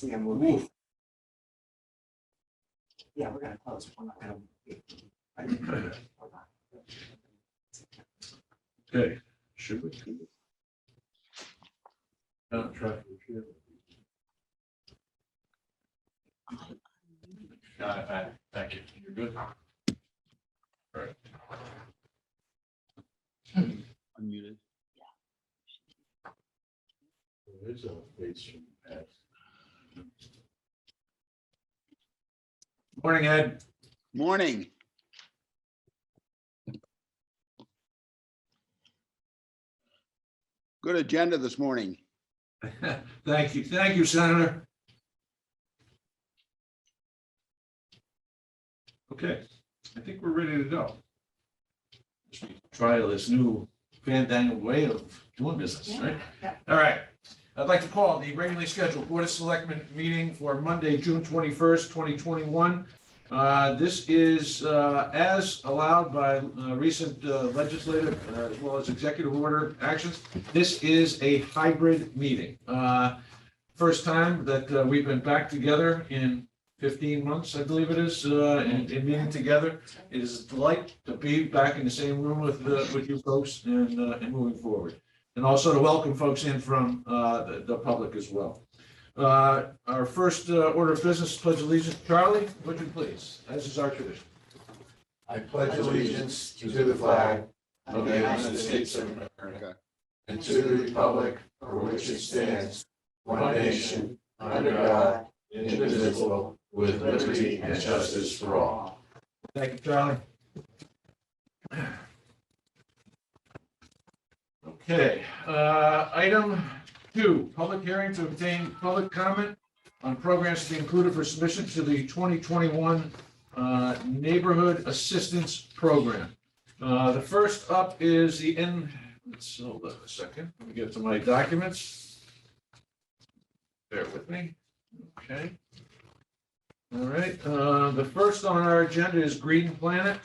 We are moving. Yeah, we're gonna close. We're not gonna. Okay, should we? Try. Thank you. You're good. All right. Unmuted. There's a face from the past. Morning, Ed. Morning. Good agenda this morning. Thank you, Senator. Okay, I think we're ready to go. Try this new fandangled way of doing business, right? Yeah. All right, I'd like to call the regularly scheduled Board of Selectmen meeting for Monday, June 21st, 2021. This is as allowed by recent legislative as well as executive order actions. This is a hybrid meeting. First time that we've been back together in 15 months, I believe it is, in meeting together. It is a delight to be back in the same room with you folks and moving forward. And also to welcome folks in from the public as well. Our first order of business, pledge allegiance. Charlie, would you please, as is our tradition. I pledge allegiance to the flag of the United States of America and to the republic for which it stands, one nation, under God, indivisible, with liberty and justice for all. Thank you, Charlie. Okay, item 2, public hearing to obtain public comment on programs to be included for submission to the 2021 Neighborhood Assistance Program. The first up is the let's hold on a second. Let me get to my documents. Bear with me. Okay. All right. The first on our agenda is Green Planet.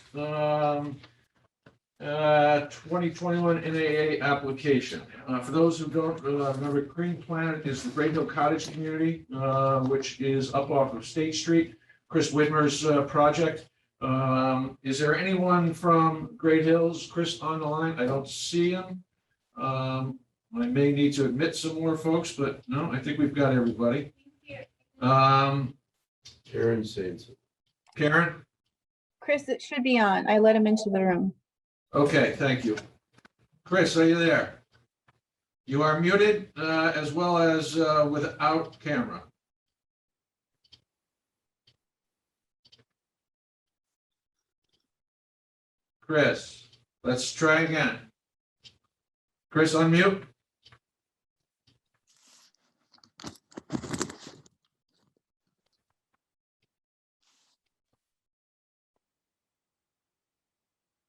2021 NAA application. For those who don't remember, Green Planet is the Great Hill Cottage community, which is up off of State Street, Chris Widmer's project. Is there anyone from Great Hills, Chris, on the line? I don't see him. I may need to admit some more folks, but no, I think we've got everybody. Karen Sainz. Karen? Chris, it should be on. I let him into the room. Okay, thank you. Chris, are you there? You are muted as well as without camera. Chris, let's try again. Chris, unmute.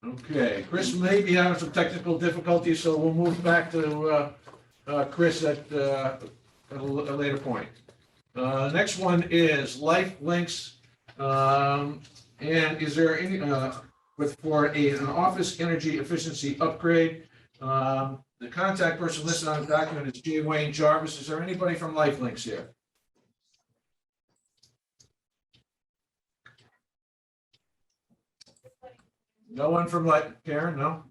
Okay, Chris may be having some technical difficulties, so we'll move back to Chris at a later point. Next one is Life Links, and is there any for an office energy efficiency upgrade? The contact person listed on the document is G. Wayne Jarvis. Is there anybody from Life Links here? No one from Karen, no?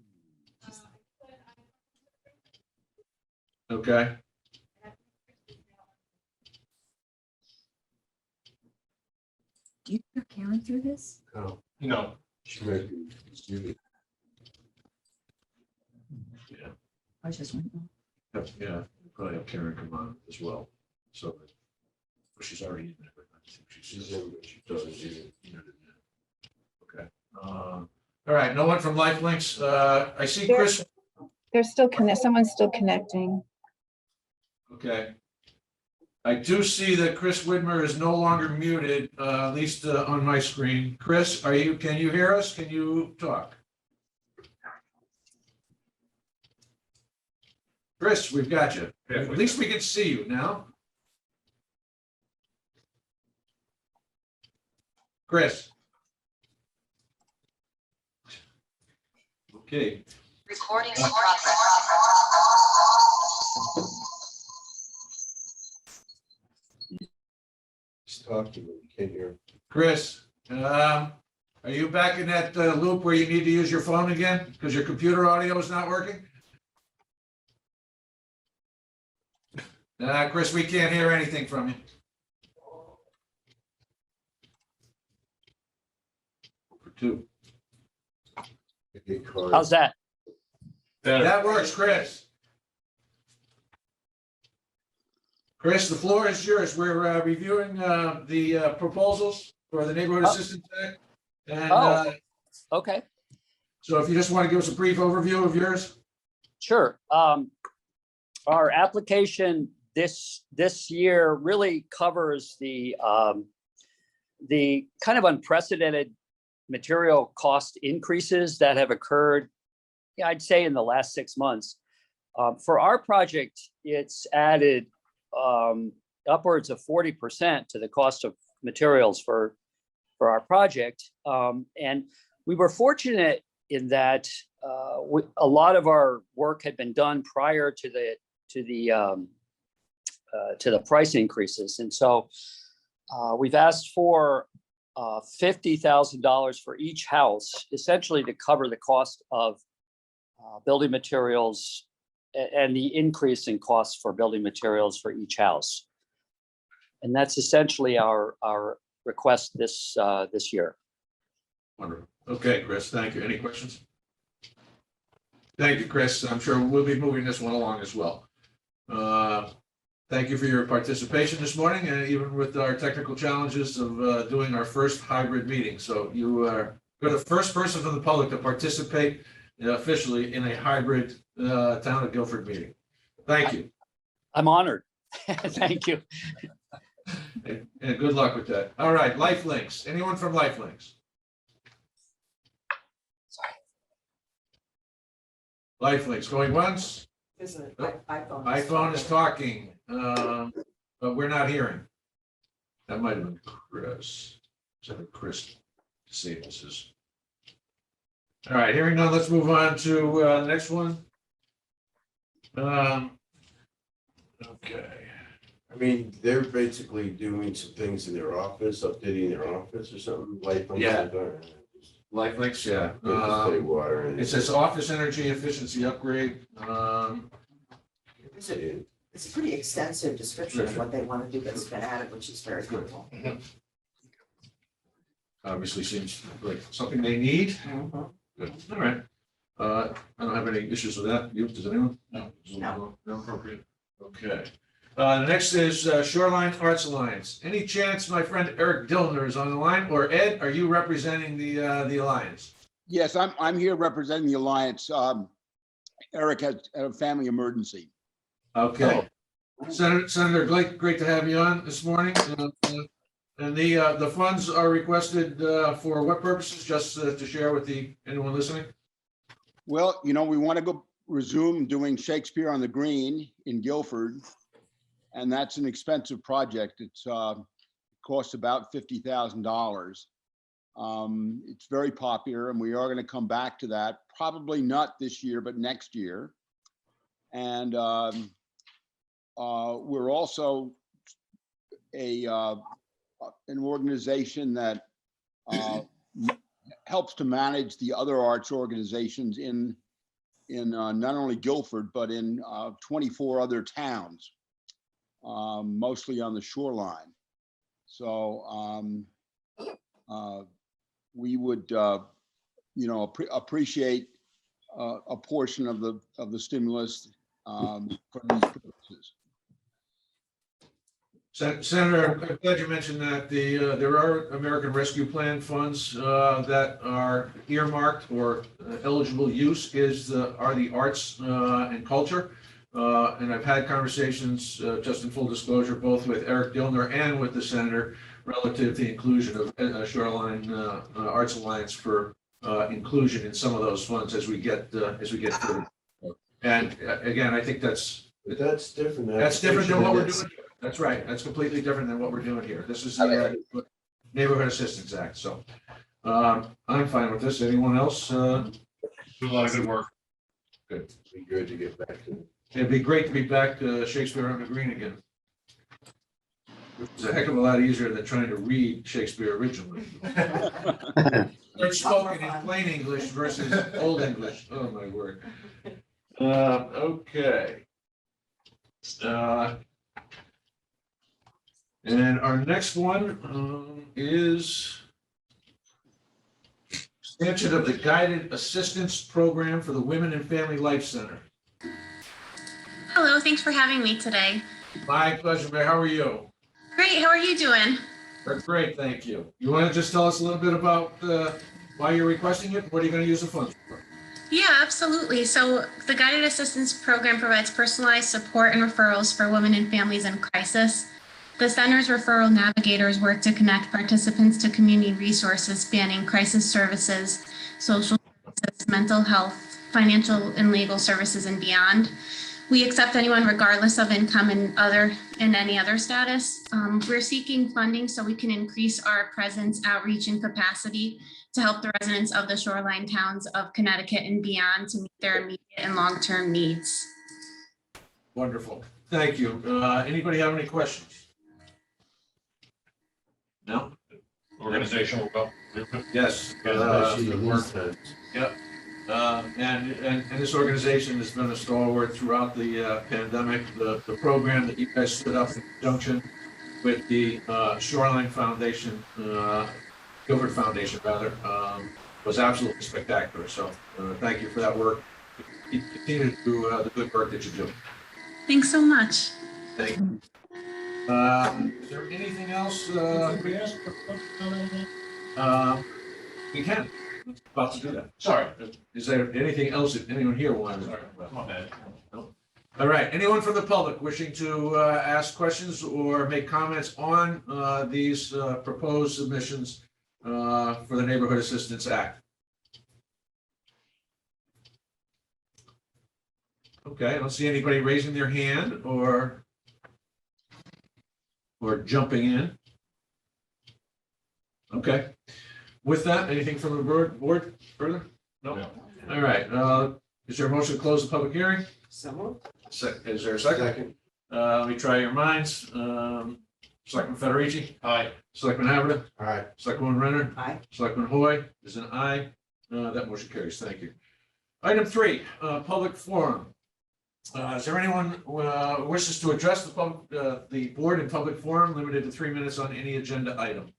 Okay. Do you put Karen through this? No, No. she might be muted. Yeah, I just went, oh. yeah, probably have Karen come on as well. So that, well, she's already in there, but I think She's in, but she doesn't use it. Okay. All right, no one from Life Links. I see Chris. They're still someone's still connecting. Okay. I do see that Chris Widmer is no longer muted, at least on my screen. Chris, can you hear us? Can you talk? Chris, we've got you. At least we can see you now. Chris. Okay. Recording in progress. talk to you, can't hear. Chris, are you back in that loop where you need to use your phone again because your computer audio is not working? Chris, we can't hear anything from you. For two. How's that? That works, Chris. Chris, the floor is yours. We're reviewing the proposals for the Neighborhood Assistance Act. And Okay, so if you just want to give us a brief overview of yours. sure. Our application this year really covers the kind of unprecedented material cost increases that have occurred, yeah, I'd say in the last 6 months. For our project, it's added upwards of 40% to the cost of materials for our project. And we were fortunate in that a lot of our work had been done prior to the price increases. And so we've asked for $50,000 for each house, essentially to cover the cost of building materials and the increase in costs for building materials for each house. And that's essentially our request this year. Wonderful. Okay, Chris, thank you. Any questions? Thank you, Chris. I'm sure we'll be moving this one along as well. Thank you for your participation this morning, and even with our technical challenges of doing our first hybrid meeting. So you're the first person from the public to participate officially in a hybrid Town of Guilford meeting. Thank you. I'm honored. Thank you. And good luck with that. All right, Lifelinks. Anyone from Lifelinks? Lifelinks going once. Is it Nope. iPhone? iPhone is talking, but we're not hearing. That might have been Chris. Chris disables his. All right, hearing none, let's move on to the next one. Okay. I mean, they're basically doing some things in their office, updating their office or something, like. Yeah. Lifelinks, yeah. Water. It says office energy efficiency upgrade. It's a pretty extensive description of what they want to do that's been added, which is very helpful. Obviously seems like something they need. Mhm. Good. All right. I don't have any issues with that. You, does anyone? No. No. No appropriate. Okay. The next is Shoreline Arts Alliance. Any chance my friend Eric Dillner is on the line, or Ed, are you representing the Alliance? Yes, I'm here representing the Alliance. Eric has a family emergency. Okay. Senator, great to have you on this morning. And the funds are requested for what purposes? Just to share with anyone listening? Well, we want to go resume doing Shakespeare on the Green in Guilford. And that's an expensive project. It costs about $50,000. It's very popular, and we are going to come back to that. Probably not this year, but next year. And we're also an organization that helps to manage the other arts organizations in not only Guilford, but in 24 other towns. Mostly on the shoreline. So we would, appreciate a portion of the stimulus for these purposes. Senator, I'm glad you mentioned that there are American Rescue Plan funds that are earmarked or eligible use are the arts and culture. And I've had conversations, just in full disclosure, both with Eric Dillner and with the senator relative to the inclusion of Shoreline Arts Alliance for inclusion in some of those funds as we get through. And again, I think that's different. That's different than what we're doing. That's right. That's completely different than what we're doing here. This is the Neighborhood Assistance Act. So I'm fine with this. Anyone else? Do a lot of good work. Good. Be good to get back to. It'd be great to be back to Shakespeare on the Green again. which is a heck of a lot easier than trying to read Shakespeare originally. It's spoken in plain English versus Old English. Oh, my word. Okay. And our next one is expansion of the Guided Assistance Program for the Women and Family Life Center. Hello, thanks for having me today. My pleasure, Mary. How are you? Great, how are you doing? We're great, thank you. You want to just tell us a little bit about why you're requesting it? What are you going to use the funds for? Yeah, absolutely. So the Guided Assistance Program provides personalized support and referrals for women and families in crisis. The center's referral navigators work to connect participants to community resources spanning crisis services, social services, mental health, financial and legal services, and beyond. We accept anyone regardless of income and any other status. We're seeking funding so we can increase our presence, outreach, and capacity to help the residents of the shoreline towns of Connecticut and beyond to meet their immediate and long-term needs. Wonderful. Thank you. Anybody have any questions? No? Organization will go. Yes. Yep. And this organization has been a stalwart throughout the pandemic. The program that you guys stood up in conjunction with the Shoreline Foundation, Guilford Foundation rather, was absolutely spectacular. So thank you for that work. Continue to do the good work that you do. Thanks so much. Thank you. Is there anything else? We can. About to do that. Sorry. Is there anything else that anyone here wanted to talk about? My bad. No? All right. Anyone from the public wishing to ask questions or make comments on these proposed submissions for the Neighborhood Assistance Act? Okay, I don't see anybody raising their hand or jumping in. Okay. With that, anything from the board further? No. All right. Is there a motion to close the public hearing? So Is there a second? Let me try your minds. Selectman Federici? Aye. Selectman Haberda? Aye. Selectman Renner? Aye. Selectman Hoy is an aye. That motion carries. Thank you. Item 3, public forum. Is there anyone who wishes to address the board in public forum, limited to 3 minutes on any agenda item?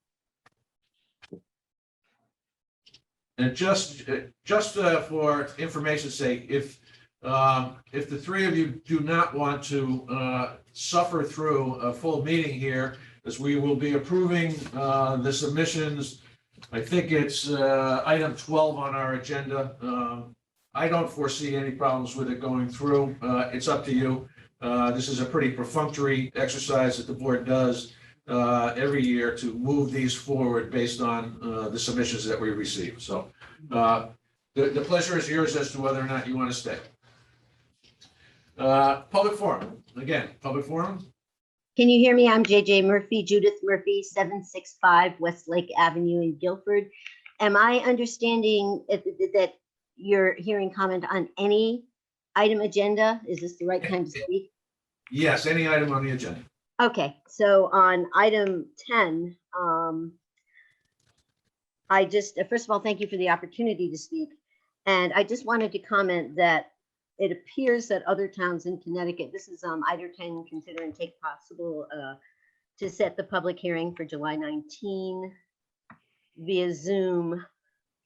And just for information's sake, if the three of you do not want to suffer through a full meeting here, as we will be approving the submissions, I think it's item 12 on our agenda. I don't foresee any problems with it going through. It's up to you. This is a pretty perfunctory exercise that the board does every year to move these forward based on the submissions that we receive. So the pleasure is yours as to whether or not you want to stay. Public forum, again, public forum. Can you hear me? I'm JJ Murphy, Judith Murphy, 765 Westlake Avenue in Guilford. Am I understanding that you're hearing comment on any item agenda? Is this the right time to speak? Yes, any item on the agenda. Okay, so on item 10, I just, first of all, thank you for the opportunity to speak. And I just wanted to comment that it appears that other towns in Connecticut, this is item 10, consider and take possible to set the public hearing for July 19 via Zoom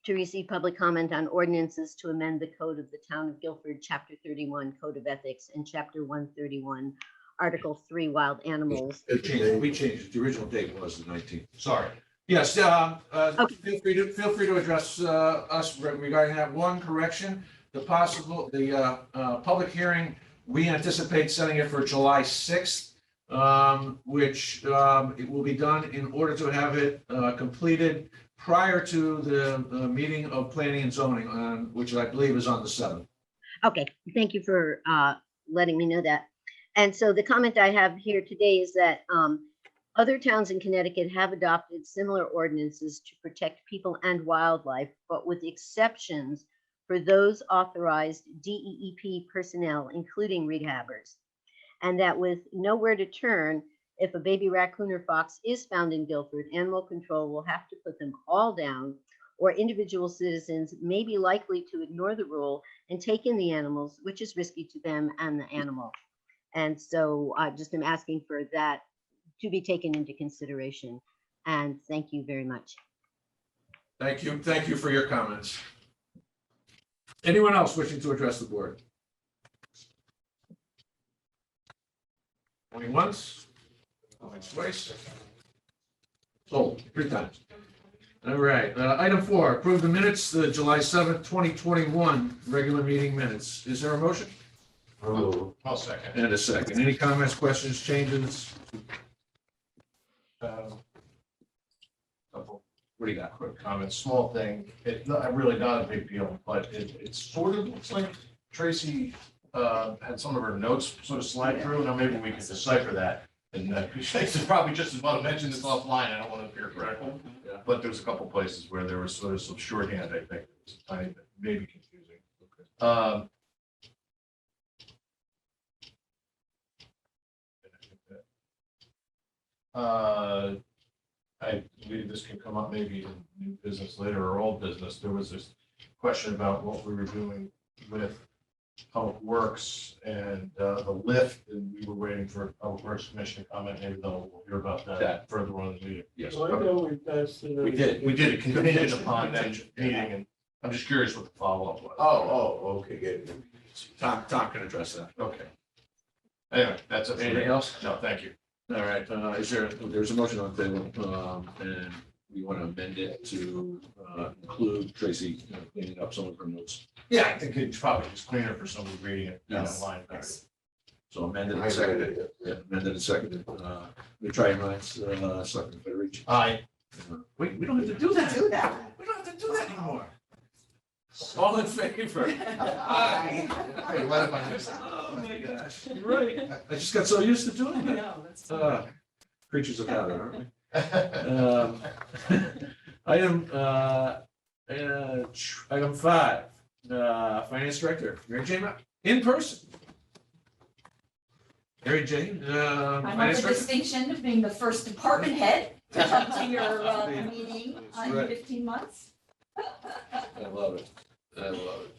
to receive public comment on ordinances to amend the code of the town of Guilford, chapter 31, code of ethics, and chapter 131, article 3, wild animals. We changed it. The original date was the 19th. Sorry. Yes, feel free to address us regarding that. One correction, the public hearing, we anticipate setting it for July 6th, which it will be done in order to have it completed prior to the meeting of planning and zoning, which I believe is on the 7th. Okay, thank you for letting me know that. And so the comment I have here today is that other towns in Connecticut have adopted similar ordinances to protect people and wildlife, but with exceptions for those authorized DEEP personnel, including rehabbers. And that with nowhere to turn, If a baby raccoon or fox is found in Guilford, animal control will have to put them all down, or individual citizens may be likely to ignore the rule and take in the animals, which is risky to them and the animal. And so I just am asking for that to be taken into consideration. And thank you very much. Thank you for your comments. Anyone else wishing to address the board? Going once, going twice. Sold, 3 times. All right, item 4, approve the minutes, the July 7th, 2021 regular meeting minutes. Is there a motion? I'll second. And a second. Any comments, questions, changes? Couple What do you got? quick comments, small thing, really not a big deal, but it sort of looks like Tracy had some of her notes sort of slide through. Now maybe we can decipher that. And it's probably just as well to mention this offline. I don't want to appear correctly. Yeah. But there's a couple places where there was sort of some shorthand, I think, that was a tiny bit, maybe confusing. I believe this can come up maybe in new business later or old business. There was this question about what we were doing with Public Works and the lift, and we were waiting for Public Works Commission to comment. Maybe we'll hear about that further on in the meeting. Yes. We did it contingent upon that meeting, and I'm just curious what the follow-up was. Okay, good. Tom can address that. Okay. Anyway, that's it. Anything else? No, thank you. All right, there's a motion on the table, and we want to amend it to include Tracy cleaning up some of her notes. Yeah, I think it's probably just cleaner for somebody reading it Yes. online. So amended and seconded. Yeah, amended and seconded. Let me try your minds, Selectman Federici. Aye. Wait, we don't have to do that. Do that. We don't have to do that anymore. All in favor? Aye. Hey, what am I missing? Oh my gosh, you're right. I just got so used to doing it. Creatures of habit, aren't we? Item 5, Finance Director, Mary Jane, in person. Mary Jane, I have Finance the Director. distinction of being the first department head to come to your meeting in Right. 15 months. I love it. I love it.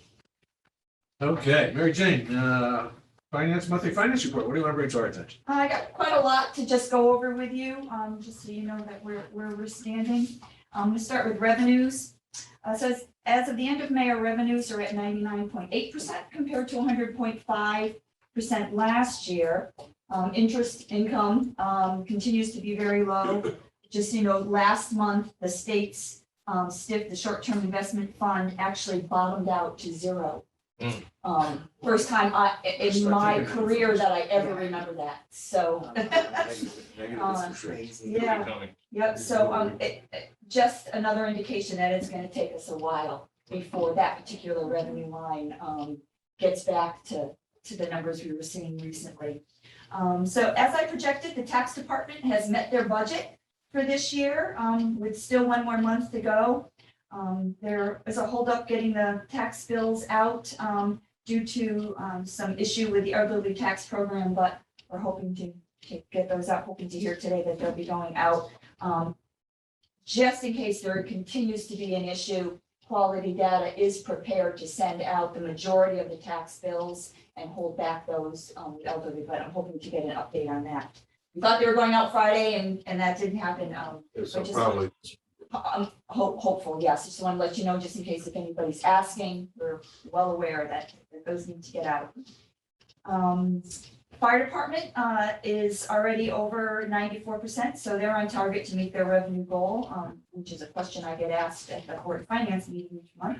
Okay, Mary Jane, monthly finance report. What do you want to bring to our attention? I got quite a lot to just go over with you, just so you know that where we're standing. We'll start with revenues. So as of the end of May, our revenues are at 99.8% compared to 100.5% last year. Interest income continues to be very low. Just, last month, the state's STIF, the short-term investment fund, actually bottomed out to zero. First time in my career that I ever remember that, so. Crazy. Yeah, yep, so just another indication that it's gonna take us a while before that particular revenue line gets back to the numbers we were seeing recently. So as I projected, the tax department has met their budget for this year, with still 1 more month to go. There is a holdup getting the tax bills out due to some issue with the elderly tax program, but we're hoping to get those out, hoping to hear today that they'll be going out. Just in case there continues to be an issue, Quality Data is prepared to send out the majority of the tax bills and hold back those elderly, but I'm hoping to get an update on that. We thought they were going out Friday and that didn't happen. So just- probably, I'm hopeful, yes. Just want to let you know, just in case if anybody's asking, we're well aware that those need to get out. Fire department is already over 94%, so they're on target to meet their revenue goal, which is a question I get asked at the Board of Finance meeting each month.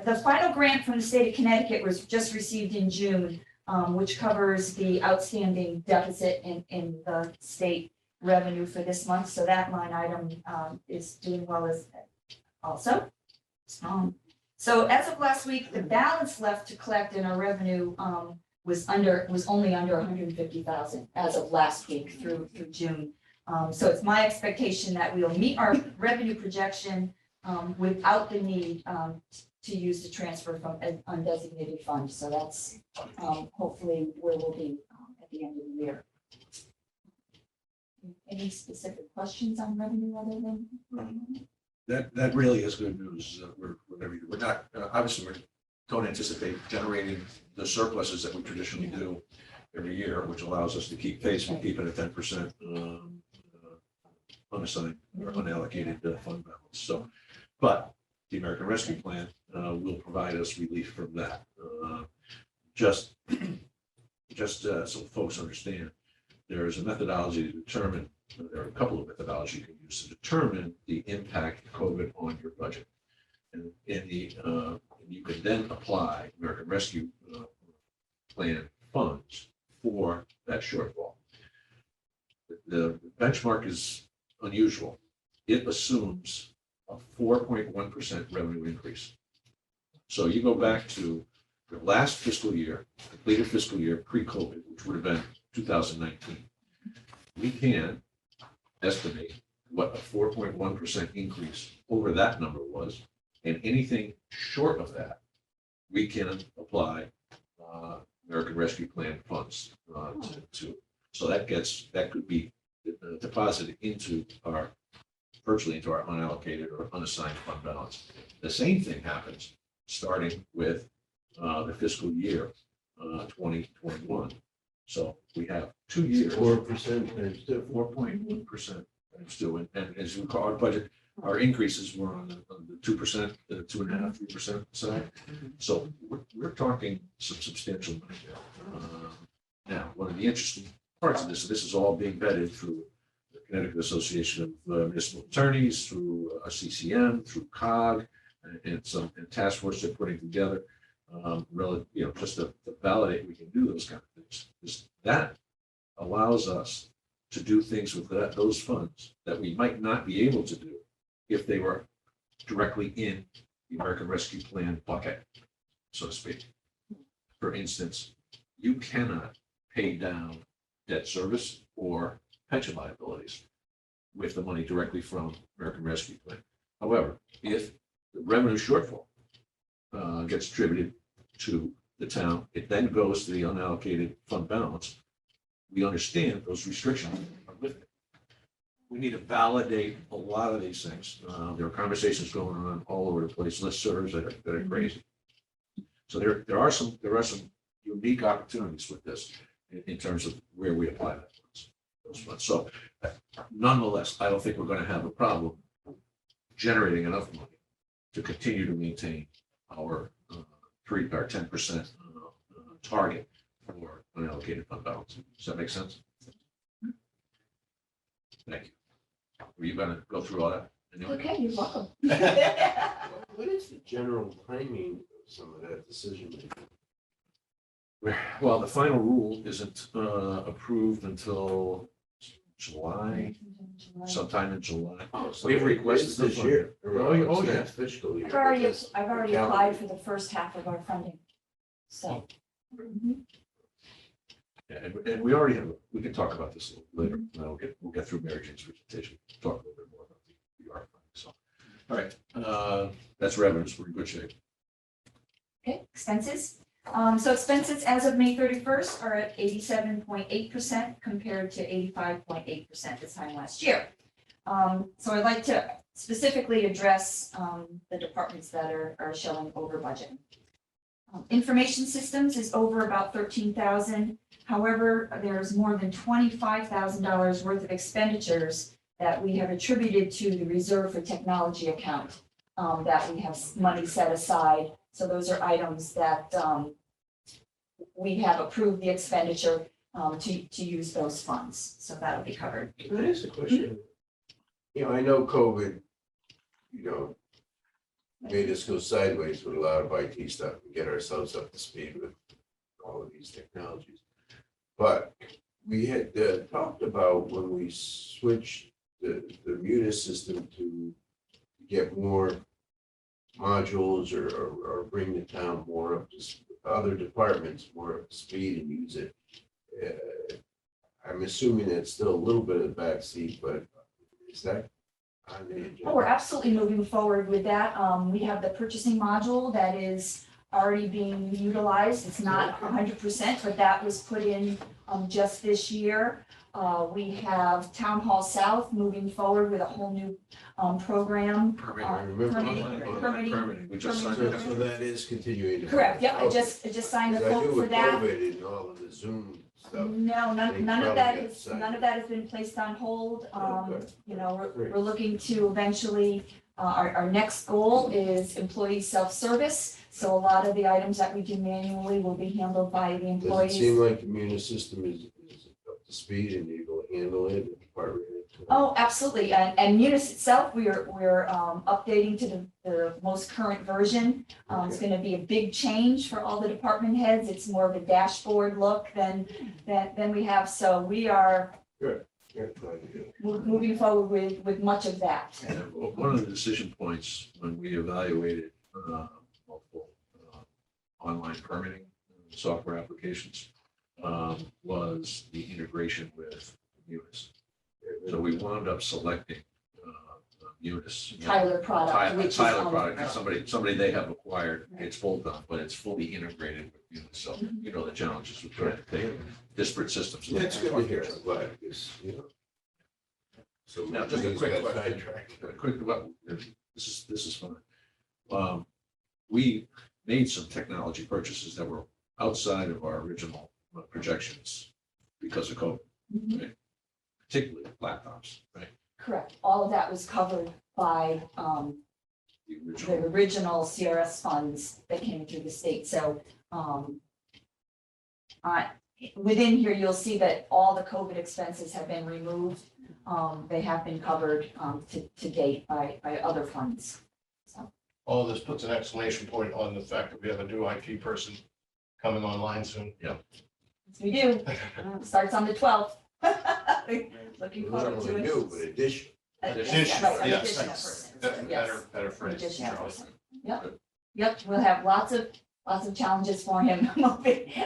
The final grant from the state of Connecticut was just received in June, which covers the outstanding deficit in the state revenue for this month, so that line item is doing well as also. So as of last week, the balance left to collect in our revenue was only under 150,000 as of last week through June. So it's my expectation that we'll meet our revenue projection without the need to use the transfer from an undesignated fund. So that's hopefully where we'll be at the end of the year. Any specific questions on revenue other than? That really is good news. We're not, obviously, we don't anticipate generating the surpluses that we traditionally do every year, which allows us to keep pace and keep it at 10% unassigned or unallocated fund balance. So, but the American Rescue Plan will provide us relief from that. Just so folks understand, there is a methodology to determine, there are a couple of methodologies you can use to determine the impact of COVID on your budget. And you can then apply American Rescue Plan funds for that shortfall. The benchmark is unusual. It assumes a 4.1% revenue increase. So you go back to the last fiscal year, completed fiscal year pre-COVID, which would have been 2019. We can estimate what a 4.1% increase over that number was, and anything short of that, we can apply American Rescue Plan funds to. So that could be deposited into virtually into our unallocated or unassigned fund balance. The same thing happens starting with the fiscal year 2021. So we have 2 years. 4% times 4.1% times 2. And as you recall, our budget, our increases were on the 2%, the 2.5%, 3% side. So we're talking some substantial money there. Now, one of the interesting parts of this is all being vetted through the Connecticut Association of Municipal Attorneys, through CCM, through COG, and task force they're putting together. Just to validate we can do those kind of things. That allows us to do things with those funds that we might not be able to do if they were directly in the American Rescue Plan bucket, so to speak. For instance, you cannot pay down debt service or pension liabilities with the money directly from American Rescue Plan. However, if the revenue shortfall gets attributed to the town, it then goes to the unallocated fund balance. We understand those restrictions are lifted. We need to validate a lot of these things. There are conversations going on all over the place, listservs that are crazy. So there are some unique opportunities with this in terms of where we apply those funds. So nonetheless, I don't think we're going to have a problem generating enough money to continue to maintain our 10% target for unallocated fund balance. Does that make sense? Thank you. Were you going to go through all that? Anyway? Okay, you're welcome. What is the general timing of some of that decision making? Well, the final rule isn't approved until July, sometime in July. So We've requested it's this the year. Oh, yeah. Fiscal year. I've already applied for the first half of our funding. So. Yeah, and we already have, we can talk about this a little later. We'll get through Mary Jane's presentation, talk a little bit more about the art fund. So, all right, that's revenues. We're in good shape. Okay, expenses. So expenses as of May 31st are at 87.8% compared to 85.8% this time last year. So I'd like to specifically address the departments that are showing over budget. Information systems is over about 13,000. However, there's more than $25,000 worth of expenditures that we have attributed to the reserve for technology account that we have money set aside. So those are items that we have approved the expenditure to use those funds. So that'll be covered. Can I ask a question? I know COVID, made us go sideways with a lot of IT stuff and get ourselves up to speed with all of these technologies. But we had talked about when we switched the Munis system to get more modules or bring the town more up to other departments more up to speed and use it. I'm assuming it's still a little bit of the backseat, but is that on the agenda? Oh, we're absolutely moving forward with that. We have the purchasing module that is already being utilized. It's not 100%, but that was put in just this year. We have Town Hall South moving forward with a whole new program. Permitting. We just signed So it. so that is continuing. Correct, yep, I just signed the Because I quote knew for with that. COVID and all of the Zoom stuff. No, they none of probably that got is, signed. none of that has been placed on hold. Okay. You know, Great. we're looking to eventually, our next goal is employee self-service. So a lot of the items that we do manually will be handled by the Does it employees. seem like the Munis system is up to speed and able to handle it? Oh, absolutely. And Munis itself, we're updating to the most current version. It's gonna be a big change for all the department heads. It's more of a dashboard look than we have. So we are Good. Yeah, glad to hear it. moving forward with much of that. And one of the decision points when we evaluated multiple online permitting software applications was the integration with Munis. So we wound up selecting Munis. Tyler product, which is Tyler on- product, somebody they have acquired, it's bolt on, but it's fully integrated with Munis. So you know the challenges with trying to take disparate systems. That's good to hear. I'm glad, because, you know. So Now, just a things quick got question. sidetracked. Quick, this is fun. We made some technology purchases that were outside of our original projections because of COVID, Mhm. right? Particularly laptops, right? Correct. All of that was covered by The the original. original CRS funds that came through the state. So within here, you'll see that all the COVID expenses have been removed. They have been covered to date by other funds. All this puts an exclamation point on the fact that we have a new IT person coming online soon. Yes, we do. Starts on the 12th. Looking Not forward to only it. new, but addition. Addition, Right, an yes. additional person. Better, Yes. better phrase, Additional Charlie. person. Yep, we'll have lots of challenges for him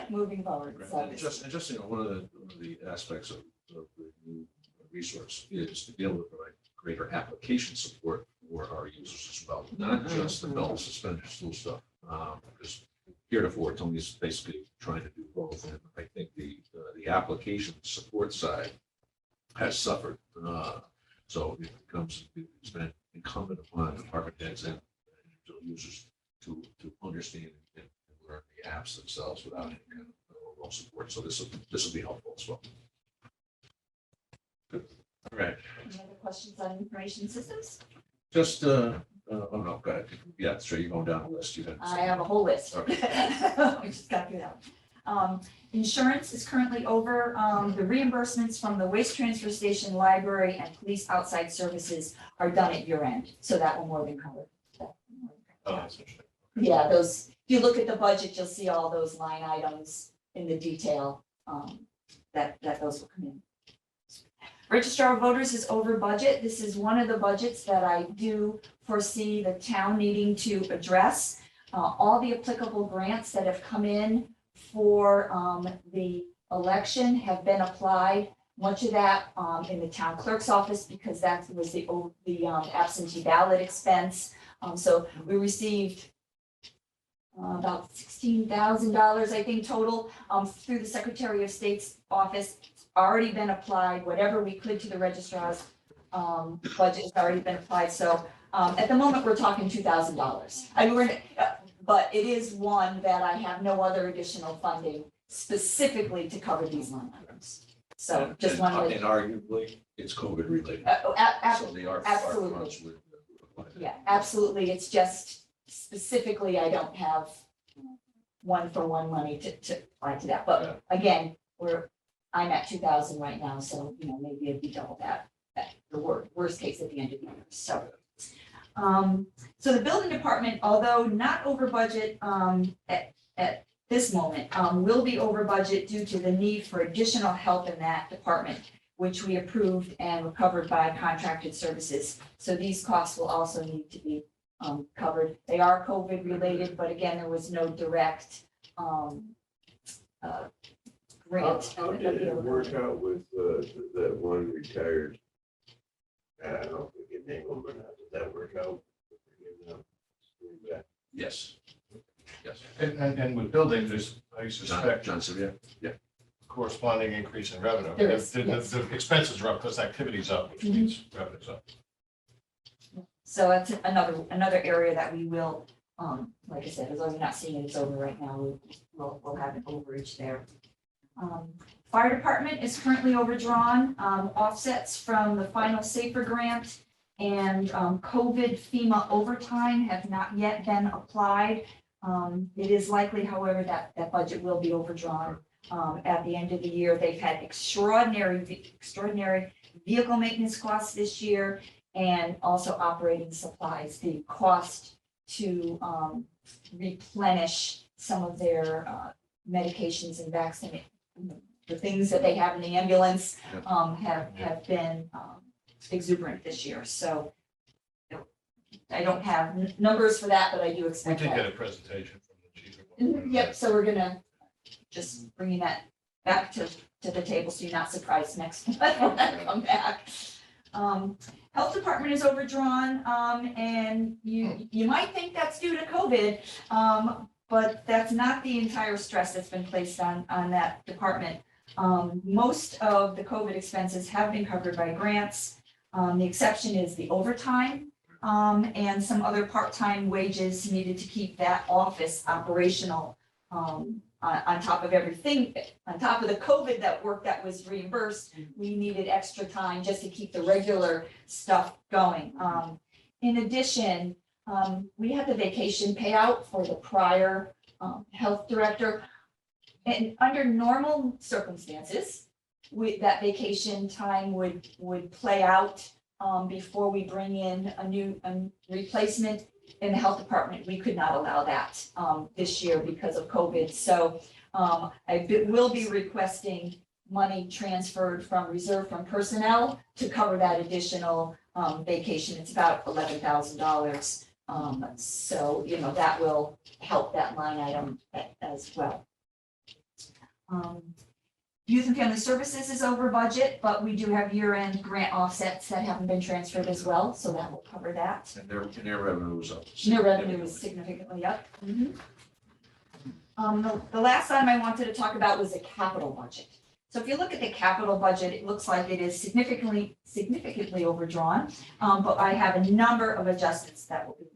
moving forward, so. And just, you know, one of the aspects of the new resource is to be able to provide greater application support for our users as well, not just the belt and suspenders tool stuff. Because heretofore, Tony's basically trying to do both, and I think the application support side has suffered. So it becomes, it's been incumbent upon department heads and individual users to understand and learn the apps themselves without any kind of overall support. So this will be helpful as well. Good. All right. Any other questions on information systems? Just, oh no, go ahead. Yeah, sure, you're going down the list. You had. I have a whole list. Okay. I just got through that. Insurance is currently over. The reimbursements from the waste transfer station, library, and police outside services are done at year end. So that will more than cover. Oh, that's interesting. Yeah, those, if you look at the budget, you'll see all those line items in the detail, that those will come in. Registrar of Voters is over budget. This is one of the budgets that I do foresee the town needing to address. All the applicable grants that have come in for the election have been applied. Much of that in the town clerk's office, because that was the absentee ballot expense. So we received about $16,000, I think, total through the Secretary of State's office. It's already been applied. Whatever we could to the registrar's budget has already been applied. So at the moment, we're talking $2,000. I mean, but it is one that I have no other additional funding specifically to cover these line items. So just one way. And arguably, it's COVID related. So they are. Absolutely. funds would apply to that. Yeah, absolutely. It's just specifically, I don't have one for one money to apply to that. But again, I'm at 2,000 right now, so maybe it'd be double that. The worst case at the end of the year. So, so the building department, although not over budget at this moment, will be over budget due to the need for additional help in that department, which we approved and were covered by contracted services. So these costs will also need to be covered. They are COVID related, but again, there was no direct grant. How did it work out with that one retired? I don't know if we can name him or not. Did that work out? Yes. Yes. And with building, there's, I suspect, John Sevilla, yeah. corresponding increase in revenue. There is, The yes. the expenses are up because activity's up, which Mhm. means revenue's up. So that's another area that we will, like I said, as long as you're not seeing it's over right now, we'll have an overage there. Fire department is currently overdrawn, offsets from the final SAFER grant and COVID FEMA overtime have not yet been applied. It is likely, however, that that budget will be overdrawn at the end of the year. They've had extraordinary vehicle maintenance costs this year and also operating supplies. The cost to replenish some of their medications and vaccine, the things that they have in the ambulance have been exuberant this year. So I don't have numbers for that, but I do We expect did that. get a presentation from the chief. Yep, so we're gonna just bringing that back to the table, so you're not surprised next month when I come back. Health department is overdrawn, and you might think that's due to COVID, but that's not the entire stress that's been placed on that department. Most of the COVID expenses have been covered by grants. The exception is the overtime, and some other part-time wages needed to keep that office operational. On top of everything, on top of the COVID work that was reimbursed, we needed extra time just to keep the regular stuff going. In addition, we had the vacation payout for the prior health director. And under normal circumstances, that vacation time would play out before we bring in a new replacement. In the health department, we could not allow that this year because of COVID. So I will be requesting money transferred from reserve from personnel to cover that additional vacation. It's about $11,000. So, that will help that line item as well. Youth and Family Services is over budget, but we do have year-end grant offsets that haven't been transferred as well, so that will cover that. And their revenue was up. Their revenue is significantly up. The last item I wanted to talk about was the capital budget. So if you look at the capital budget, it looks like it is significantly overdrawn, but I have a number of adjustments that will be made.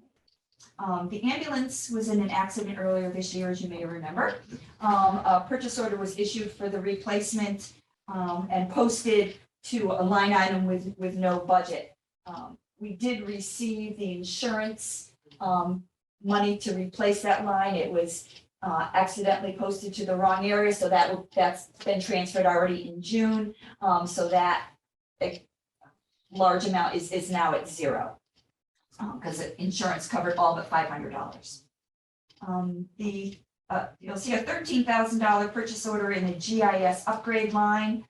The ambulance was in an accident earlier this year, as you may remember. A purchase order was issued for the replacement and posted to a line item with no budget. We did receive the insurance money to replace that line. It was accidentally posted to the wrong area, so that's been transferred already in June. So that large amount is now at zero. Because the insurance covered all but $500. You'll see a $13,000 purchase order in the GIS upgrade line.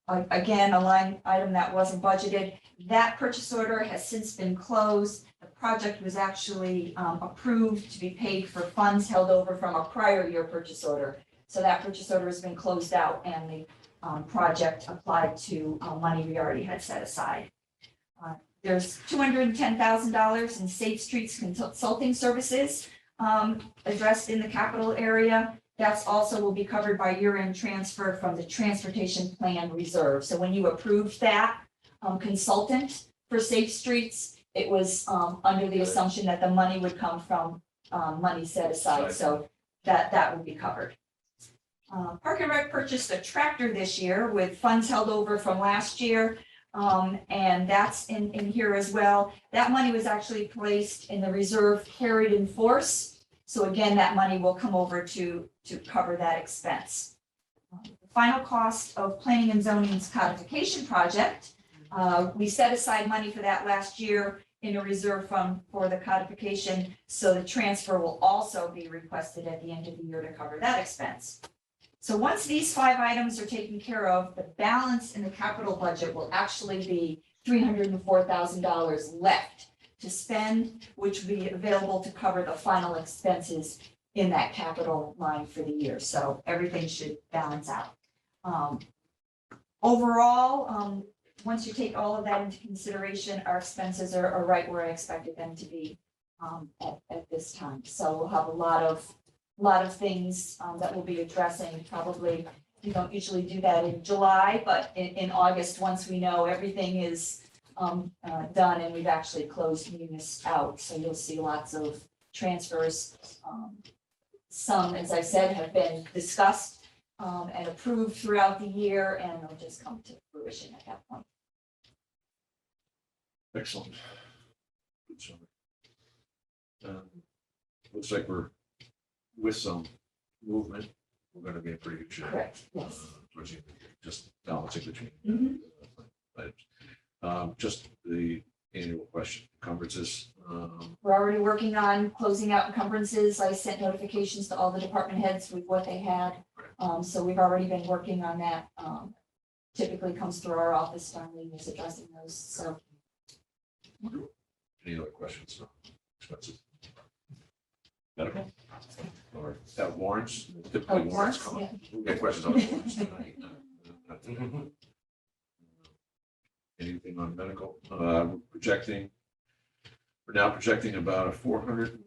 Again, a line item that wasn't budgeted. That purchase order has since been closed. The project was actually approved to be paid for funds held over from a prior year purchase order. So that purchase order has been closed out and the project applied to money we already had set aside. There's $210,000 in Safe Streets consulting services addressed in the capital area. That's also will be covered by year-end transfer from the transportation plan reserve. So when you approved that consultant for Safe Streets, it was under the assumption that the money would come from money set aside. So that would be covered. Park and Rec purchased a tractor this year with funds held over from last year. And that's in here as well. That money was actually placed in the reserve carried in force. So again, that money will come over to cover that expense. The final cost of planning and zoning's codification project, we set aside money for that last year in a reserve fund for the codification. So the transfer will also be requested at the end of the year to cover that expense. So once these 5 items are taken care of, the balance in the capital budget will actually be $304,000 left to spend, which will be available to cover the final expenses in that capital line for the year. So everything should balance out. Overall, once you take all of that into consideration, our expenses are right where I expected them to be at this time. So we'll have a lot of things that we'll be addressing probably we don't usually do that in July, but in August, once we know everything is done and we've actually closed munis out, so you'll see lots of transfers. Some, as I said, have been discussed and approved throughout the year, and they'll just come to fruition at that point. Excellent. Good summary. Looks like we're with some movement. We're going to be in pretty good shape. Correct, yes. Towards the end of the year, just balancing between Mhm. items. Just the annual question, conferences. We're already working on closing out encumbrances. I sent notifications to all the department heads with what they had. So we've already been working on that. Typically comes through our office, Darlene is addressing those, so. Any other questions? Expenses? Medical? Or that warrants? Typically Oh, warrants, come yeah. up. We'll get questions on the warrants tonight. Not today. Anything on medical? We're now projecting about a 400,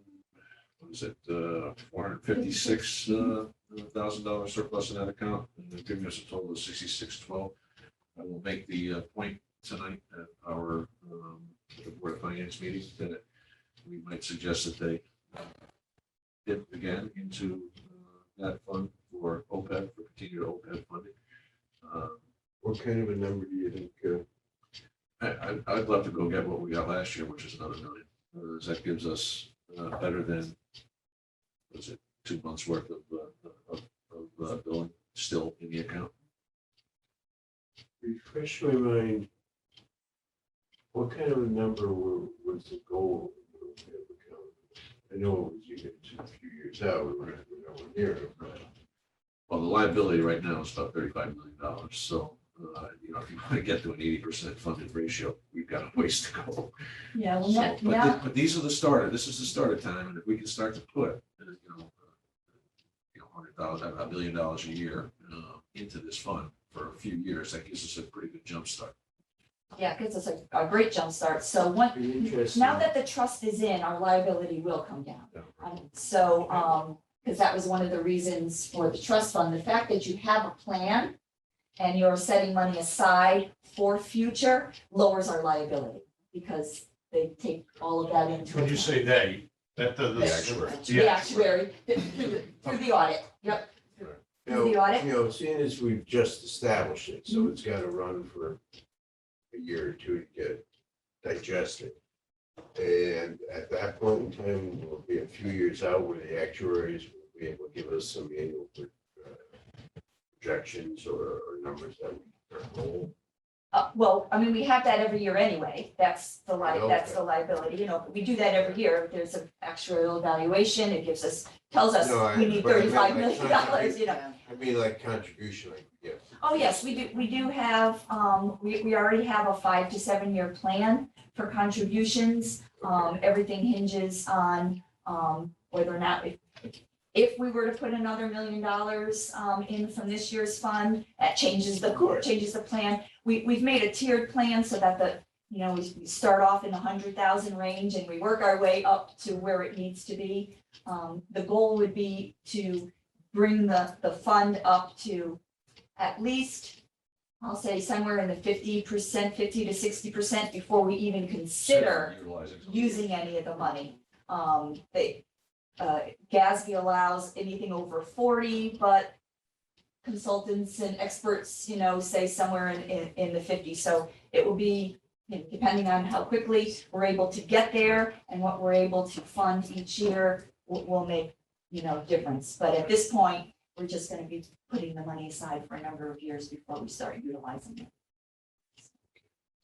what is it, $456,000 surplus in that account, and they're giving us a total of 6612. I will make the point tonight at our Board of Finance meeting that we might suggest that they dip again into that fund for OPEB, for continued OPEB funding. What kind of a number do you think? I'd love to go get what we got last year, which is another $1 million. That gives us better than, was it 2 months worth of billing still in the account. Refresh my mind. What kind of a number was the goal of the account? I know it was you get a few years out, we're nowhere near it. Well, the liability right now is about $35 million. So, if you want to get to an 80% funded ratio, we've got a ways to go. Yeah, well, So, now, but these are the starter. This is the starter time, and if we can start to put, $100,000, $1 million a year into this fund for a few years, that gives us a pretty good jump start. yeah, it gives us a great jump start. So now that the trust is in, our liability will come down. Because that was one of the reasons for the trust fund, the fact that you have a plan and you're setting money aside for future lowers our liability because they take all of that into When you account. say they, that the actuary. The actuary, through the audit, yep. Through the audit. Seeing as we've just established it, so it's got to run for a year or two to get digested. And at that point in time, we'll be a few years out where the actuaries will be able to give us some annual projections or numbers that we can goal. Well, I mean, we have that every year anyway. That's the Okay. liability, we do that every year. There's an actuarial evaluation. It tells us No, we need but I meant $35 like million, contribution. I mean, like contribution, like, yeah. Oh, yes, we do have, we already have a 5 to 7 year plan for contributions. Everything hinges on, whether or not, if we were to put another $1 million in from this year's fund, that changes the plan. We've made a tiered plan so that we start off in the 100,000 range and we work our way up to where it needs to be. The goal would be to bring the fund up to at least, I'll say somewhere in the 50%, 50 to 60% before we even consider using any of the money. GASB allows anything over 40, but consultants and experts, say somewhere in the 50s. So it will be, depending on how quickly we're able to get there and what we're able to fund each year will make, difference. But at this point, we're just going to be putting the money aside for a number of years before we start utilizing it.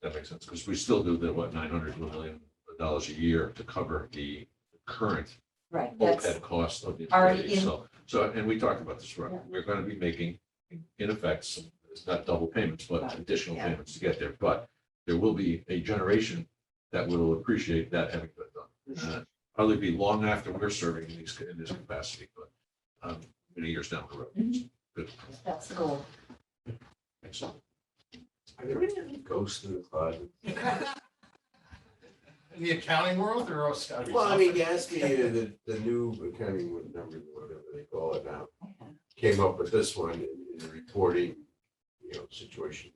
That makes sense, because we still do the, $900 to $1 million a year to cover the current Right. That's OPEB cost of the already employees. in. So, and we talked about this, right? Yeah. We're going to be making, in effect, it's not double payments, but Right. additional Yeah. payments to get there. But there will be a generation that will appreciate that having been done. Probably be long after we're serving in this capacity, but many years down the road. Mhm. Good. That's the goal. Excellent. Are there any ghosts in the closet? In the accounting world or else? Well, I mean, GASB, the new accounting number, whatever they call it now, came up with this one in reporting, situation.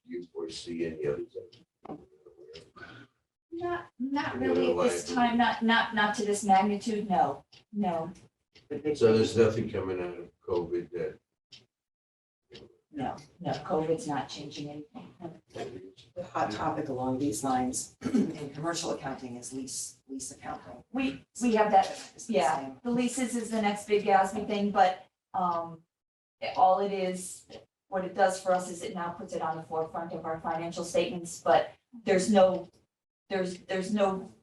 Do you foresee any others? Not really at this time, not to this magnitude, no. So there's nothing coming out of COVID that. No, COVID's not changing anything. The hot topic along these lines in commercial accounting is lease accounting. We have that, yeah, the leases is the next big GASB thing, but all it is, what it does for us is it now puts it on the forefront of our financial statements, but there's no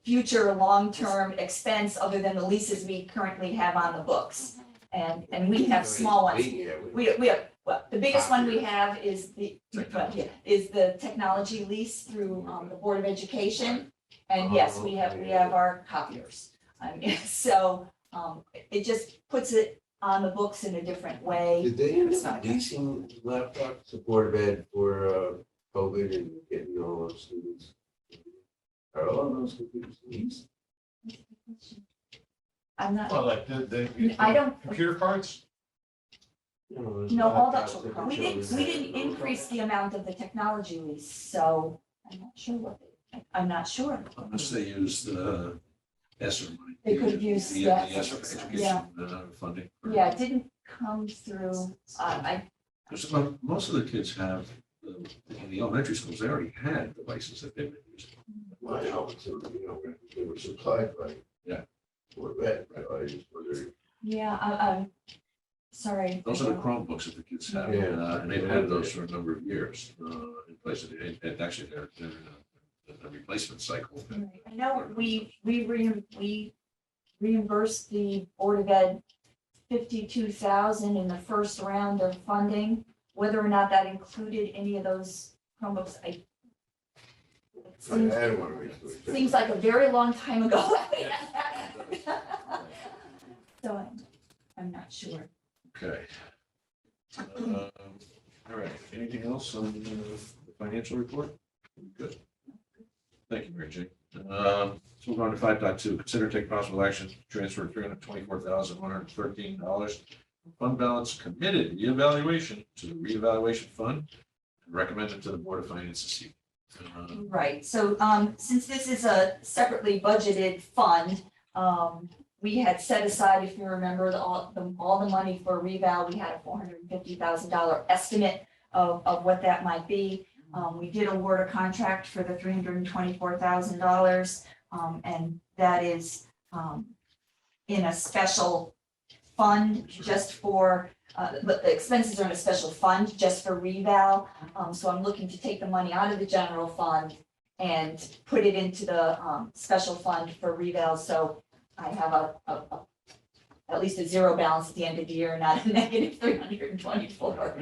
future long-term expense other than the leases we currently have on the books. And we have small ones. We have, well, the biggest one we have is the technology lease through the Board of Education. And yes, we have our copiers. I mean, so it just puts it on the books in a different way. Did they end up leasing laptops to Board of Ed for COVID and getting all those students? Are all those computers leased? I'm not, Well, like the I don't, computer cards? no, all that, we didn't increase the amount of the technology lease, so I'm not sure. Unless they use the ESSER money. They could have used the that. ESSER education Yeah. funding. Yeah, it didn't come through, Because most of the kids have, in the elementary schools, they already had devices that they've been using. My helmets, they were supplied by. Yeah. Board of Ed, right? I just wondered. yeah, I'm sorry. Those are the Chromebooks that the kids have, Yeah. and they've had those for a number of years, in place of, and actually, they're in a replacement cycle. I know we reimbursed the Board of Ed 52,000 in the first round of funding. Whether or not that included any of those Chromebooks, I don't want to read through it. seems like a very long time ago. So I'm not sure. Okay. All right, anything else on the financial report? Good. Thank you, Mary Jane. So we're on to 5.2, consider take possible action to transfer $324,113 fund balance committed reevaluation to the reevaluation fund and recommend it to the Board of Finance this evening. Right, so since this is a separately budgeted fund, we had set aside, if you remember, all the money for reval. We had a $450,000 estimate of what that might be. We did award a contract for the $324,000, and that is in a special fund just for, but the expenses are in a special fund just for reval. So I'm looking to take the money out of the general fund and put it into the special fund for reval. So I have at least a zero balance at the end of the year, not a negative 324.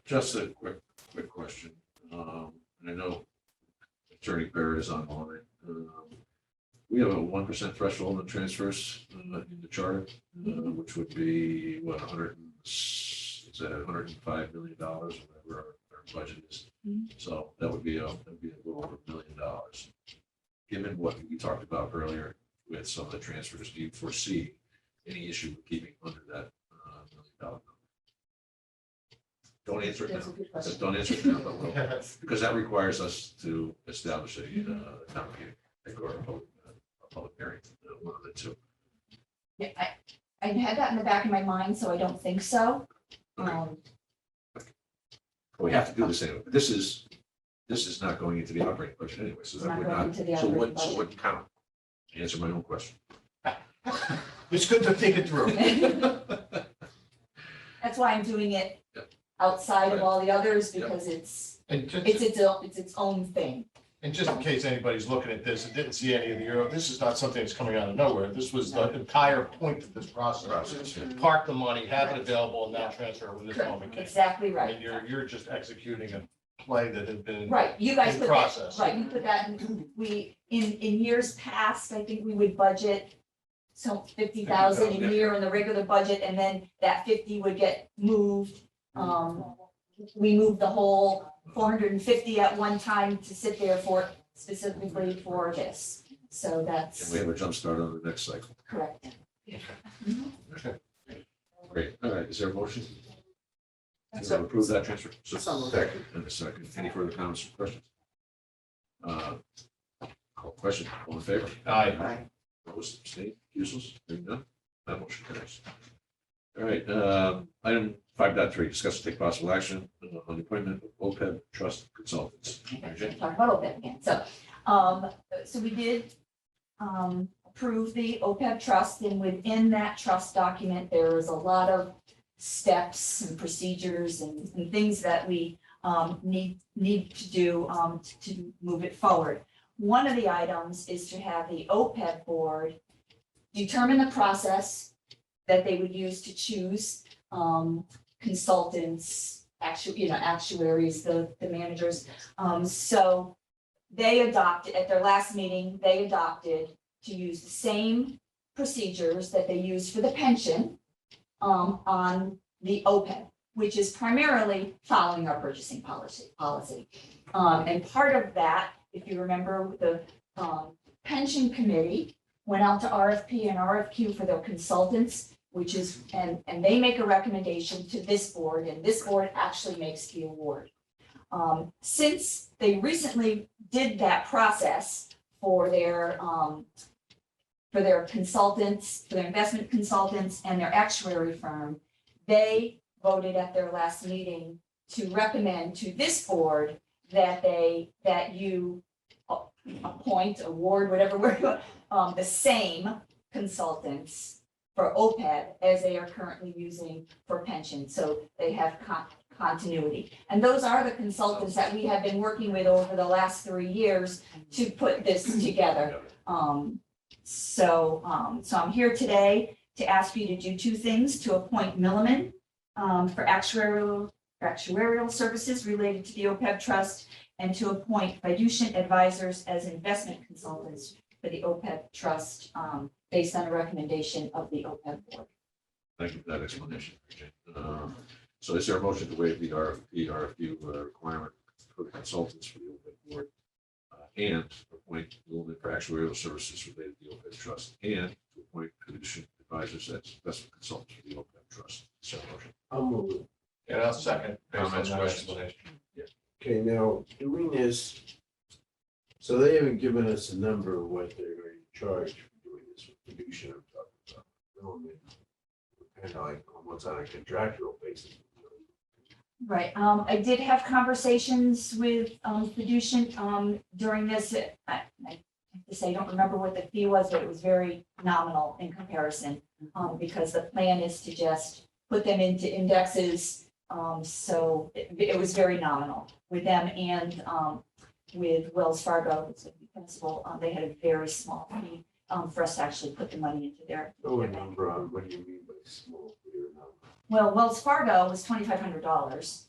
Just a quick question. And I know Attorney Barrett is online. We have a 1% threshold on transfers in the charter, which would be what, $105 million, or whatever our budget is. So that would be a little over $1 million. Given what we talked about earlier with some of the transfers, do you foresee any issue with keeping under that $1 million? Don't answer it now. Just don't answer it now, but we'll, because that requires us to establish a town meeting or a public hearing, one of the two. Yeah, I had that in the back of my mind, so I don't think so. We have to do this anyway. This is not going into the operating budget anyway, so It's that not would going not, into the so operating what wouldn't count? Answer my own question. It's good to think it through. That's why I'm doing it outside of all the others, because it's its own thing. And just in case anybody's looking at this and didn't see any of the euro, this is not something that's coming out of nowhere. This was the entire point of this process. Park the money, have it available, and now transfer when this moment came. Exactly I right. mean, you're just executing a play that had been. Right, you guys in put that, process. right, you put that, in years past, I think we would budget so 50,000 a year in the regular budget, and then that 50 would get moved. We moved the whole 450 at one time to sit there for, specifically for this. So that's And we have a jump start on the next cycle. correct. Great. All right. Is there a motion? to approve that transfer. So moved. Second. And a second. Any further comments or questions? Call question. All in favor? Aye. Aye. Opposed, abstained, useless, hearing none, that motion carries. All right, item 5.3, discuss and take possible action on the appointment of OPEB trust consultants. Mary Jane? Talk about OPEB again. So we did approve the OPEB trust, and within that trust document, there is a lot of steps and procedures and things that we need to do to move it forward. One of the items is to have the OPEB board determine the process that they would use to choose consultants, actuaries, the managers. So they adopted, at their last meeting, they adopted to use the same procedures that they use for the pension on the OPEB, which is primarily following our purchasing policy. And part of that, if you remember, the pension committee went out to RFP and RFQ for their consultants, which is, and they make a recommendation to this board, and this board actually makes the award. Since they recently did that process for their consultants, for their investment consultants and their actuary firm, they voted at their last meeting to recommend to this board that you appoint, award, whatever word, the same consultants for OPEB as they are currently using for pension. So they have continuity. And those are the consultants that we have been working with over the last 3 years to put this together. So I'm here today to ask you to do 2 things: to appoint Milliman for actuarial services related to the OPEB trust, and to appoint fiducian advisors as investment consultants for the OPEB trust, based on a recommendation of the OPEB board. Thank you for that explanation, Mary Jane. So is there a motion to waive the RFQ requirement for the consultants for the OPEB board, and appoint Millman for actuarial services related to the OPEB trust, and to appoint fiducian advisors as investment consultants for the OPEB trust? So motion. I'll move it. And I'll second. based on Comments, that questions? explanation. Okay, now, doing this, so they haven't given us a number of what they're going to charge for doing this fiducian I'm talking about. No, I mean, kind of like almost on a contractual basis. Right, I did have conversations with fiducian during this. I have to say, I don't remember what the fee was, but it was very nominal in comparison. Because the plan is to just put them into indexes. So it was very nominal with them, and with Wells Fargo, it's the principal, they had a very small fee for us to actually put the money into their. No number on, what do you mean by small clear number? Well, Wells Fargo was $2,500.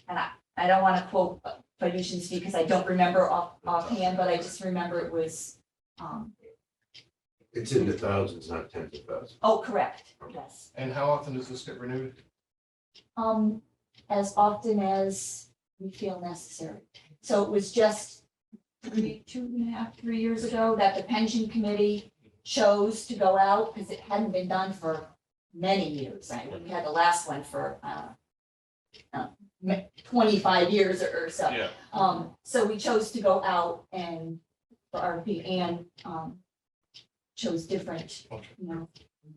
And I don't want to quote fiducian's fee because I don't remember offhand, but I just remember it was, It's in the thousands, not tens of thousands. oh, correct, yes. And how often does this get renewed? As often as we feel necessary. So it was just 2.5, 3 years ago that the pension committee chose to go out because it hadn't been done for many years. We had the last one for 25 years or so. Yeah. So we chose to go out and for RFP and chose different,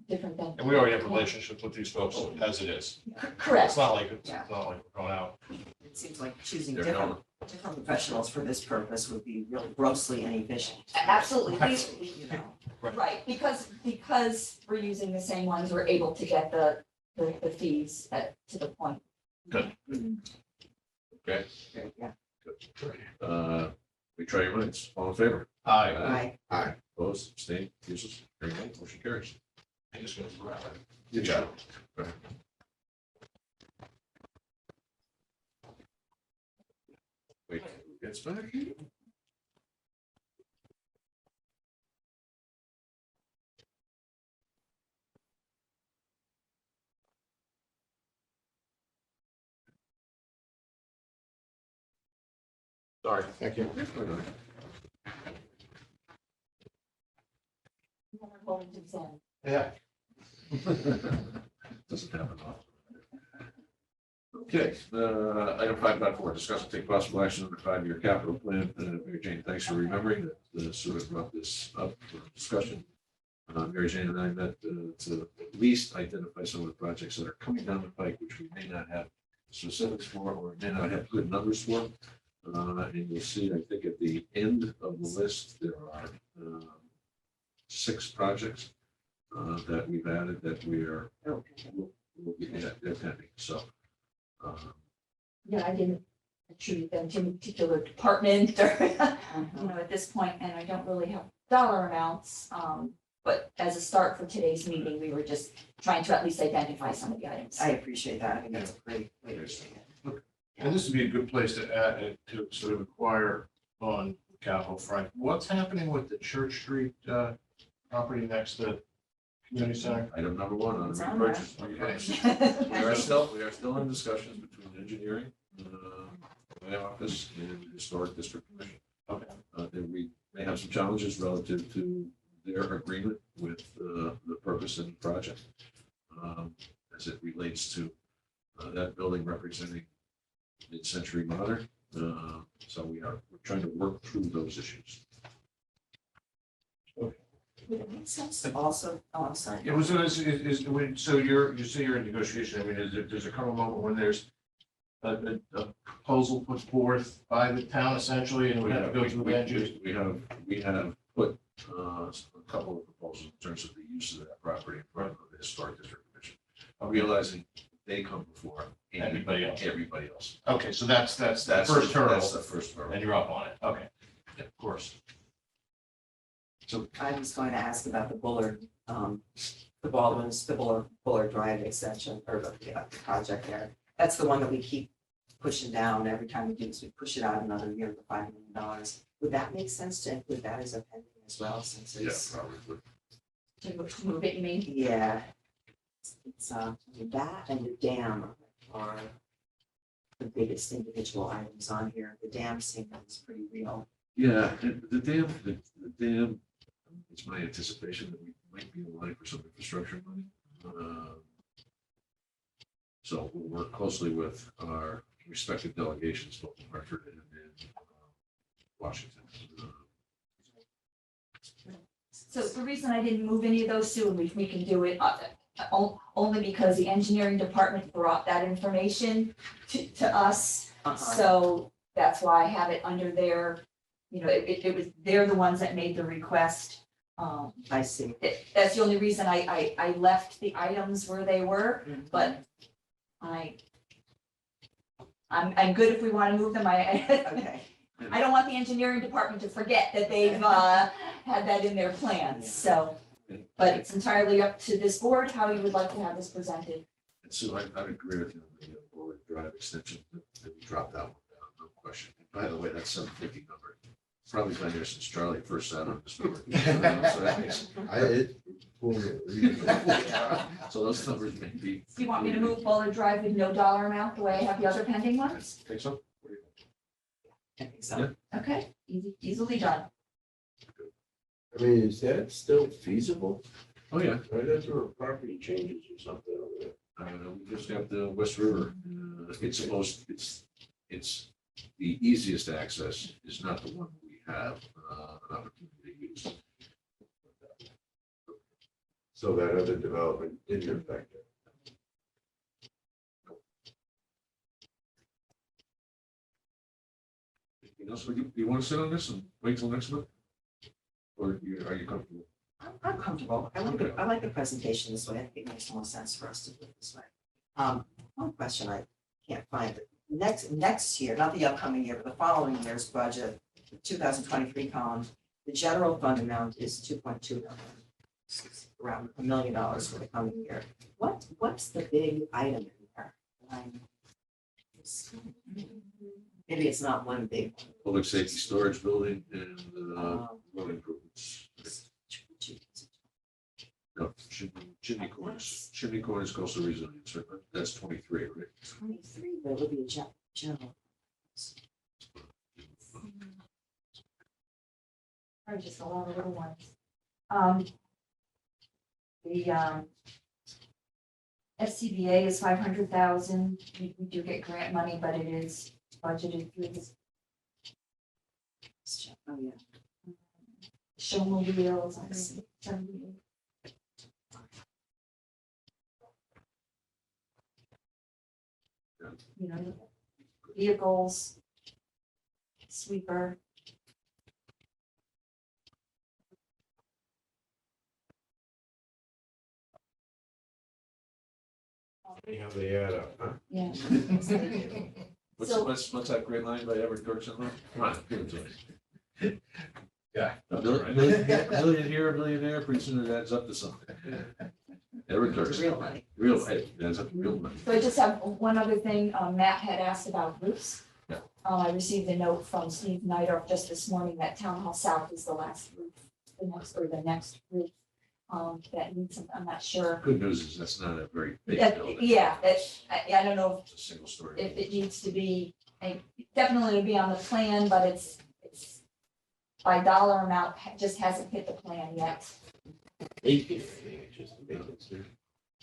different than. And we already have relationships with these folks as it is. Correct. It's not like we're going out. It seems like choosing They're different known. professionals for this purpose would be really grossly inefficient. Absolutely. You know. Right, because we're using the same ones, we're able to get the fees to the point. Good. Okay. Yeah. We try your minds. All in favor? Aye. Aye. Opposed, abstained, useless, hearing none, motion carries. I'm just gonna grab it. Good job. Go ahead. Wait, who gets back here? Sorry. Thank you. Yeah. Doesn't happen often. Okay, item 5.4, discuss and take possible action on the 5-year capital plan. Mary Jane, thanks for remembering that, sort of brought this up for discussion. Mary Jane and I met to at least identify some of the projects that are coming down the pike, which we may not have specifics for, or may not have good numbers for. And you'll see, I think at the end of the list, there are 6 projects that we've added that we're, we'll be, they're pending, so. Yeah, I didn't attribute them to a particular department or, at this point, and I don't really have dollar amounts. But as a start for today's meeting, we were just trying to at least identify some of the items. I appreciate that. I think that's a great way to say it. And this would be a good place to add, to sort of inquire on the capital front. What's happening with the Church Street property next to community center? Item number 1 on It's on repurchase. Okay. We are still in discussions between engineering, my office, and historic district commission. Okay. And we may have some challenges relative to their agreement with the purpose of the project, as it relates to that building representing mid-century modern. So we're trying to work through those issues. Would it make sense to also, oh, I'm sorry. It was, so you say you're in negotiation. I mean, does there come a moment when there's a proposal put forth by the town essentially, and we have to go through the land use? We have put a couple of proposals in terms of the use of that property in front of the historic district commission, realizing they come before Everybody else. Everybody else. Okay, so that's the first hurdle, That's the first hurdle. and you're up on it. Okay, yeah, of course. So I was going to ask about the Bullard, the Baldwin's, the Bullard Drive extension or the project there. That's the one that we keep pushing down every time we do this. We push it out another year for $5 million. Would that make sense to include that as a pending as well, since Yeah, it's? probably. To move it, you mean? Yeah. It's that and the dam are the biggest individual items on here. The dam seems pretty real. Yeah, and the dam, it's my anticipation that we might be in line for some infrastructure money. So we'll work closely with our respective delegations, both in Hartford and in Washington. So the reason I didn't move any of those, Sue, and we can do it only because the engineering department brought that information to us. So that's why I have it under their, it was, they're the ones that made the request. I see. That's the only reason I left the items where they were, but I'm good if we want to move them. Okay. I don't want the engineering department to forget that they've had that in their plans, so. But it's entirely up to this board how you would like to have this presented. And so I'd agree with you on the Bullard Drive extension, that we dropped that one down, no question. And by the way, that's 750 number. It's probably been there since Charlie first sat on this board. So that makes. So those numbers may be. Do you want me to move Bullard Drive with no dollar amount the way I have the other pending ones? Think so? I think so. Okay, easily done. I mean, is that still feasible? Oh, yeah. Right after property changes or something over there? We just got the West River. It's it's the easiest access, is not the one we have an opportunity to use. So that other development didn't affect it. Anything else? Do you want to sit on this and wait till next month? Or are you comfortable? I'm comfortable. I like the presentation this way. I think it makes more sense for us to do it this way. One question I can't find. Next year, not the upcoming year, but the following year's budget, the 2023 column, the general fund amount is 2.2 million. Around $1 million for the coming year. What's the big item in there? Maybe it's not one big one. Public safety storage building and road improvements. No, chimney corners, coastal resilience, right? That's 23, right? 23, but it would be a general. Or just a lot of little ones. SCBA is 500,000. We do get grant money, but it is budgeted through this Oh, yeah. showmobiles. I see, 78. You know, vehicles, sweeper. You have the ad up, huh? Yeah. So- What's that great line by Everett Dirksen? Come on, give it to us. Yeah. A that's all right. million here, a millionaire, pretty soon it adds up to something. Everett It's Dirksen, real money. real, it adds up to real money. So I just have one other thing, Matt had asked about roofs. Yeah. I received a note from Steve Nighter just this morning that Town Hall South is the last roof, the next roof. That needs some, I'm not sure. Good news is that's not a very big building. Yeah, I don't know It's a single story. if it needs to be, definitely it'll be on the plan, but it's by dollar amount, just hasn't hit the plan yet.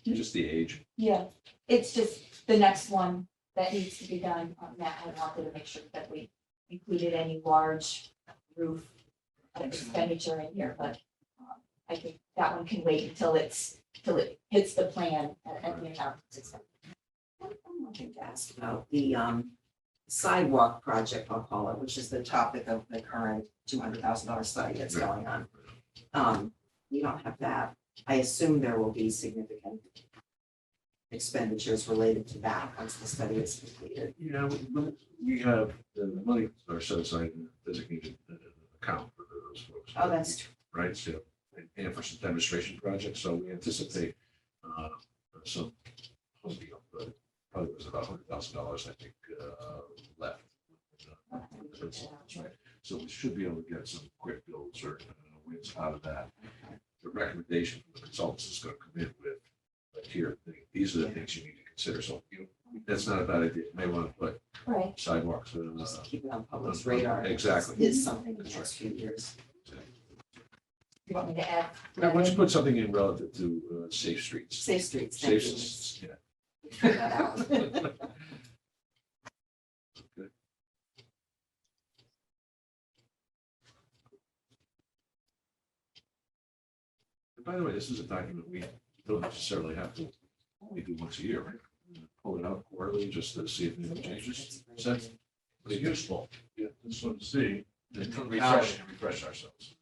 Just the age. Yeah, it's just the next one that needs to be done. Matt had wanted to make sure that we included any large roof expenditure in here, but I think that one can wait until it hits the plan and the amount. One more thing to ask about the sidewalk project, I'll call it, which is the topic of the current $200,000 study that's going on. You don't have that. I assume there will be significant expenditures related to that once the study is completed. Yeah, we have the money are set aside in a designated account for those folks. Oh, that's true. Right, so, and for some demonstration projects, so we anticipate some, probably was about $100,000, I think, left. That's right. So we should be able to get some quick builds or wins out of that. The recommendation from the consultants is going to come in with, like, here, these are the things you need to consider. So, that's not a bad idea. You may want to put Right. sidewalks. Just keep it on public's radar. Exactly. Is something in the next few years. You want me to add? Now, why don't you put something in relative to safe streets? Safe streets. thank Safe, you. yeah. Figure that out. Good. And by the way, this is a document we don't necessarily have to only do once a year, right? Pull it out quarterly just to see if anything changes. Sense? It's useful. Yeah, just want to see. And refresh ourselves.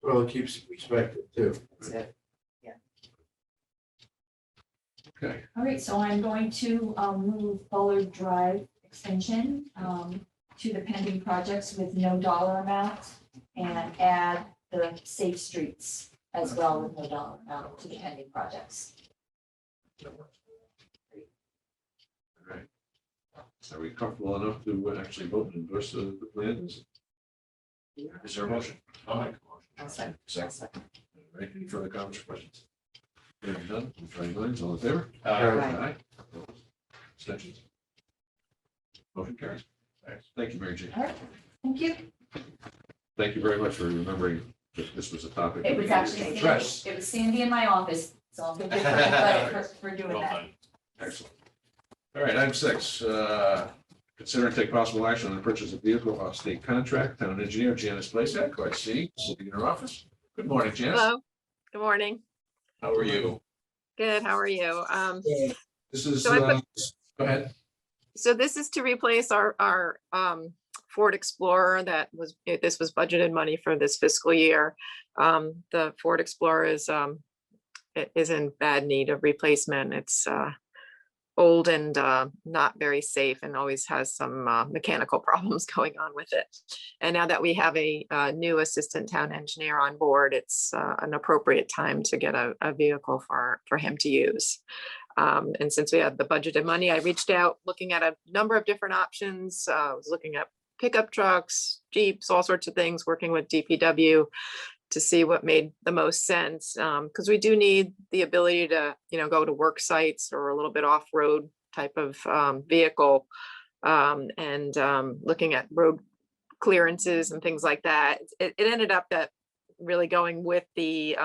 Well, it keeps it respected too. That's it. Okay. All right, so I'm going to move Bullard Drive extension to the pending projects with no dollar amount and add the safe streets as well with no dollar amount to the pending projects. All right. Are we comfortable enough to actually vote and endorse the plan? Is there a motion? I'll make a motion. I'll second. Second. All right, any further comments or questions? Hearing none, we'll try minds, all in favor? Aye. Opposed? Abstentions? Motion carries. Thanks. Thank you, Mary Jane. All right, thank you. Thank you very much for remembering that this was a topic. It was actually Address. Sandy, it was Sandy in my office, so I'll give you credit for doing Well that. done. Excellent. All right, item 6, consider and take possible action on the purchase of vehicle off state contract. Town engineer Janice Plasak, who I see sitting in her office. Good morning, Janice. Hello, good morning. How are you? Good, how are you? This is, So I go ahead. So this is to replace our Ford Explorer this was budgeted money for this fiscal year. The Ford Explorer is in bad need of replacement. It's old and not very safe and always has some mechanical problems going on with it. And now that we have a new assistant town engineer on board, it's an appropriate time to get a vehicle for him to use. And since we had the budgeted money, I reached out looking at a number of different options. I was looking at pickup trucks, Jeeps, all sorts of things, working with DPW to see what made the most sense. Because we do need the ability to, go to work sites or a little bit off-road type of vehicle. And looking at road clearances and things like that. It ended up that really going with the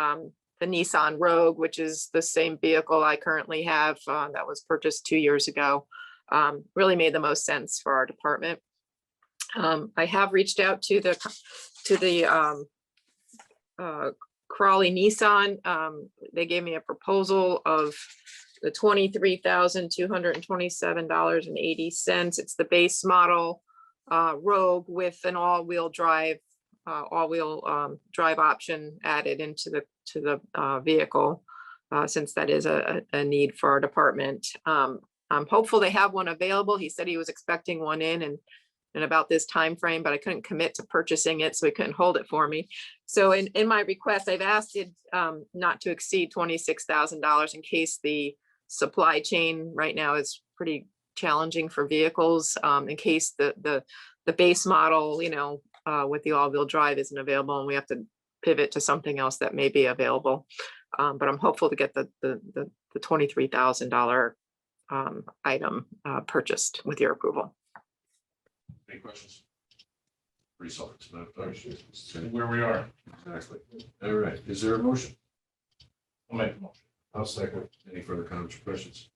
Nissan Rogue, which is the same vehicle I currently have, that was purchased 2 years ago. Really made the most sense for our department. I have reached out to the Crawley Nissan. They gave me a proposal of the $23,227.80. It's the base model Rogue with an all-wheel drive option added into the vehicle, since that is a need for our department. I'm hopeful they have one available. He said he was expecting one in about this time frame, but I couldn't commit to purchasing it, so he couldn't hold it for me. So in my request, I've asked it not to exceed $26,000 in case the supply chain right now is pretty challenging for vehicles, in case the base model, with the all-wheel drive isn't available and we have to pivot to something else that may be available. But I'm hopeful to get the $23,000 item purchased with your approval. Any questions? Pretty self-explanatory. Where we are. Exactly. All right. Is there a motion? I'll make the motion. I'll second. Any further comments or questions?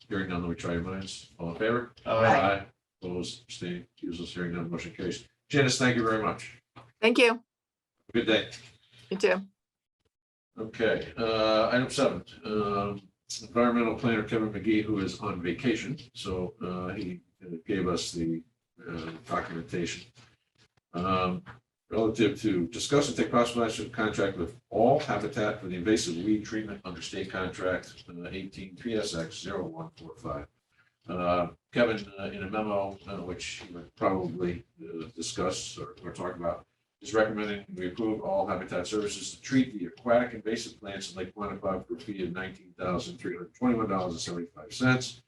Hearing none, let me try your minds. All in favor? Aye. Opposed, abstained, recusals, hearing none, motion carries. Janice, thank you very much. Thank you. Good day. You too. Okay, item 7, environmental planner Kevin McGee, who is on vacation, so he gave us the documentation relative to discuss and take possible action to contract with All Habitat for the invasive weed treatment under state contract 18 PSX 0145. Kevin, in a memo, which he would probably discuss or talk about, is recommending we approve All Habitat Services to treat the aquatic invasive plants in Lake Quantico for a fee of $19,321.75.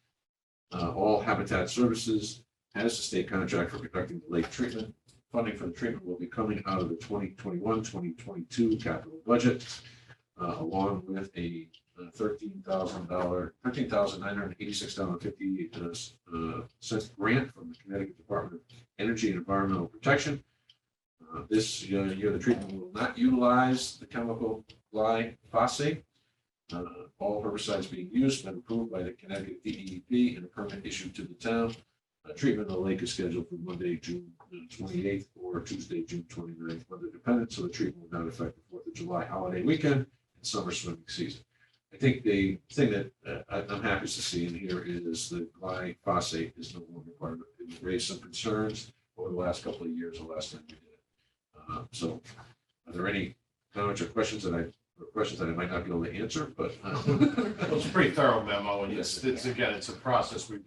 All Habitat Services has a state contract for conducting the lake treatment. Funding for the treatment will be coming out of the 2021-2022 capital budget, along with a $13,986.50 grant from the Connecticut Department of Energy and Environmental Protection. This year, the treatment will not utilize the chemical glyphosate. All herbicides being used and approved by the Connecticut DEP and a permit issued to the town. Treatment of the lake is scheduled for Monday, June 28th or Tuesday, June 29th, weather dependent. So the treatment will not affect the 4th of July holiday weekend and summer swimming season. I think the thing that I'm happy to see in here is the glyphosate is no longer part of it. It raised some concerns over the last couple of years, the last time we did it. So are there any comments or questions that I might not be able to answer, but Well, it's a pretty thorough memo, and Yes. it's again, it's a process we've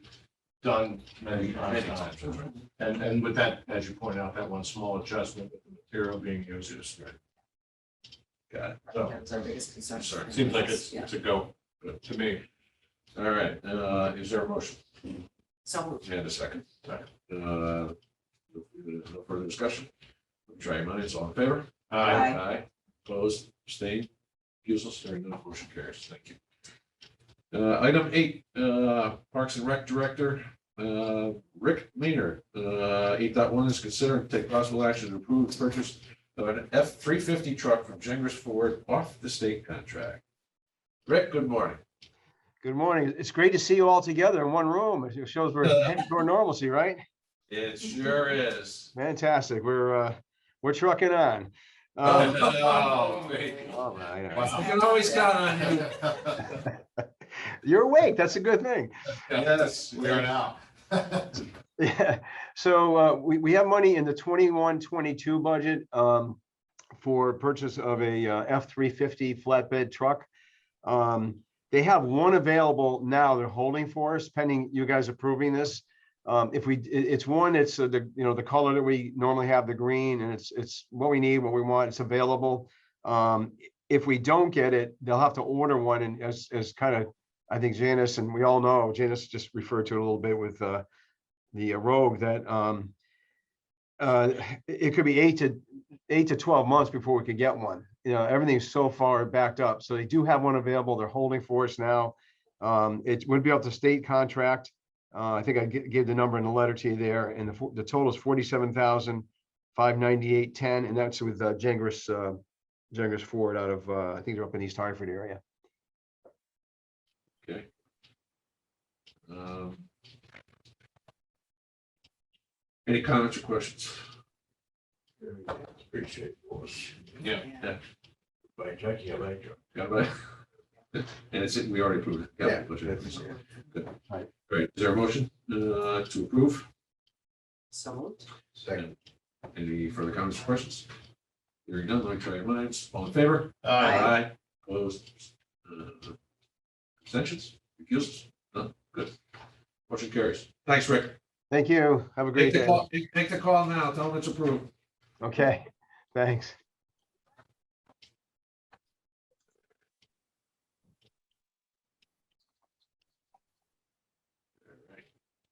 done many times. that's right. And with that, as you point out, that one small adjustment with the material being used is good. Got it. So That's our biggest concern. Sorry. seems like it's Yeah. a go to me. All right, is there a motion? So And a second. Second. No further discussion. Try your minds, all in favor? Aye. Aye. Opposed, abstained, recusals, hearing none, motion carries. Thank you. Item 8, Parks and Rec Director, Rick Maynard. 8.1 is consider and take possible action to approve the purchase of an F-350 truck from Gengris Ford off the state contract. Rick, good morning. Good morning. It's great to see you all together in one room. It shows we're heading toward normalcy, right? It sure is. Fantastic. We're trucking on. Oh, I know. I can always count on you. You're awake. That's a good thing. Yes, we are now. Yeah. So we have money in the 21-22 budget for purchase of a F-350 flatbed truck. They have one available now. They're holding for us pending you guys approving this. It's one, it's the color that we normally have, the green, and it's what we need, what we want. It's available. If we don't get it, they'll have to order one. And as kind of, I think Janice, and we all know, Janice just referred to it a little bit with the Rogue, that it could be 8 to 12 months before we could get one. Everything's so far backed up. So they do have one available. They're holding for us now. It would be up to state contract. I think I gave the number in the letter to you there, and the total is $47,598.10, and that's with Gengris Jungers Ford out of, I think they're up in East Hartford area. Okay. Any comments or questions? Appreciate it, boss. Yeah. Bye, Jackie, I like you. Yeah, right. And it's, we already approved it. Yeah. Good. Right. Great. Is there a motion to approve? So moved. Second. Any further comments or questions? Hearing none, let me try your minds. All in favor? Aye. Opposed? Abstentions? Recusals? None? Good. Motion carries. Thanks, Rick. Thank you. Have a great day. Take the call now. Tell them it's approved. Okay, thanks.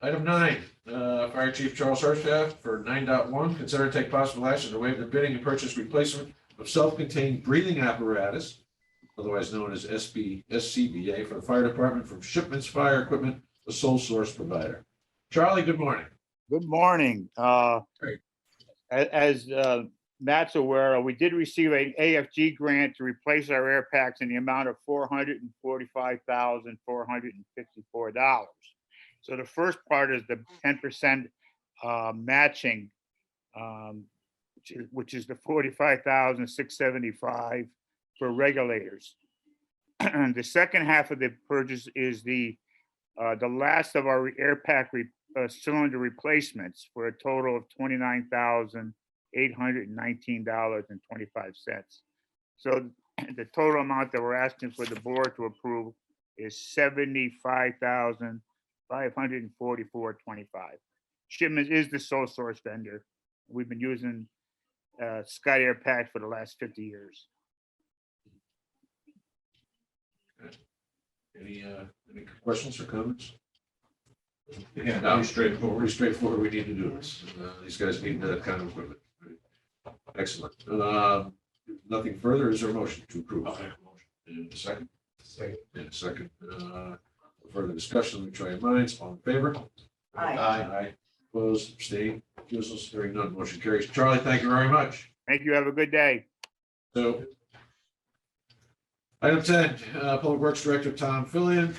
Item 9, Fire Chief Charles Hirschstaff for 9.1, consider and take possible action to waive the bidding and purchase replacement of self-contained breathing apparatus, otherwise known as SCBA, for the fire department from Shipments Fire Equipment, the sole source provider. Charlie, good morning. Good morning. Great. As Matt's aware, we did receive an AFG grant to replace our air packs in the amount of $445,454. So the first part is the 10% matching, which is the $45,675 for regulators. And the second half of the purchase is the last of our air pack cylinder replacements for a total of $29,819.25. So the total amount that we're asking for the board to approve is $75,544.25. Shipments is the sole source vendor. We've been using Scott Air Pack for the last 50 years. Any questions or comments? Yeah, No, straightforward. We need to do this. These guys need that kind of equipment. Excellent. Nothing further. Is there a motion to approve? And a second. And a second. Further discussion. Let me try your minds. All in favor? Aye. Opposed, abstained, recusals, hearing none. Motion carries. Charlie, thank you very much. Thank you. Have a good day. So, item 10, Public Works Director Tom Fillion.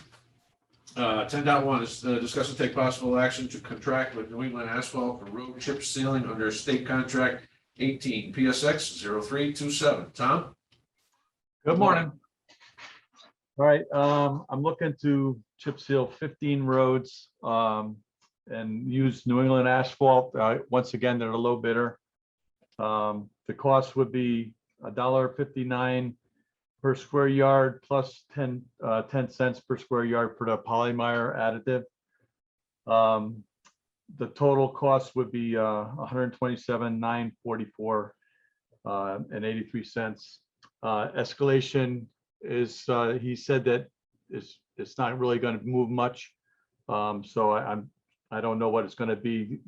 10.1 is discuss and take possible action to contract with New England Asphalt for road chip sealing under state contract 18 PSX 0327. Tom? Good morning. All right, I'm looking to chip seal 15 roads and use New England Asphalt. Once again, they're a low bidder. The cost would be $1.59 per square yard plus 10 cents per square yard for the polymere additive. The total cost would be $127,944 and 83 cents. Escalation is he said that it's not really going to move much. So I don't know what it's going to be,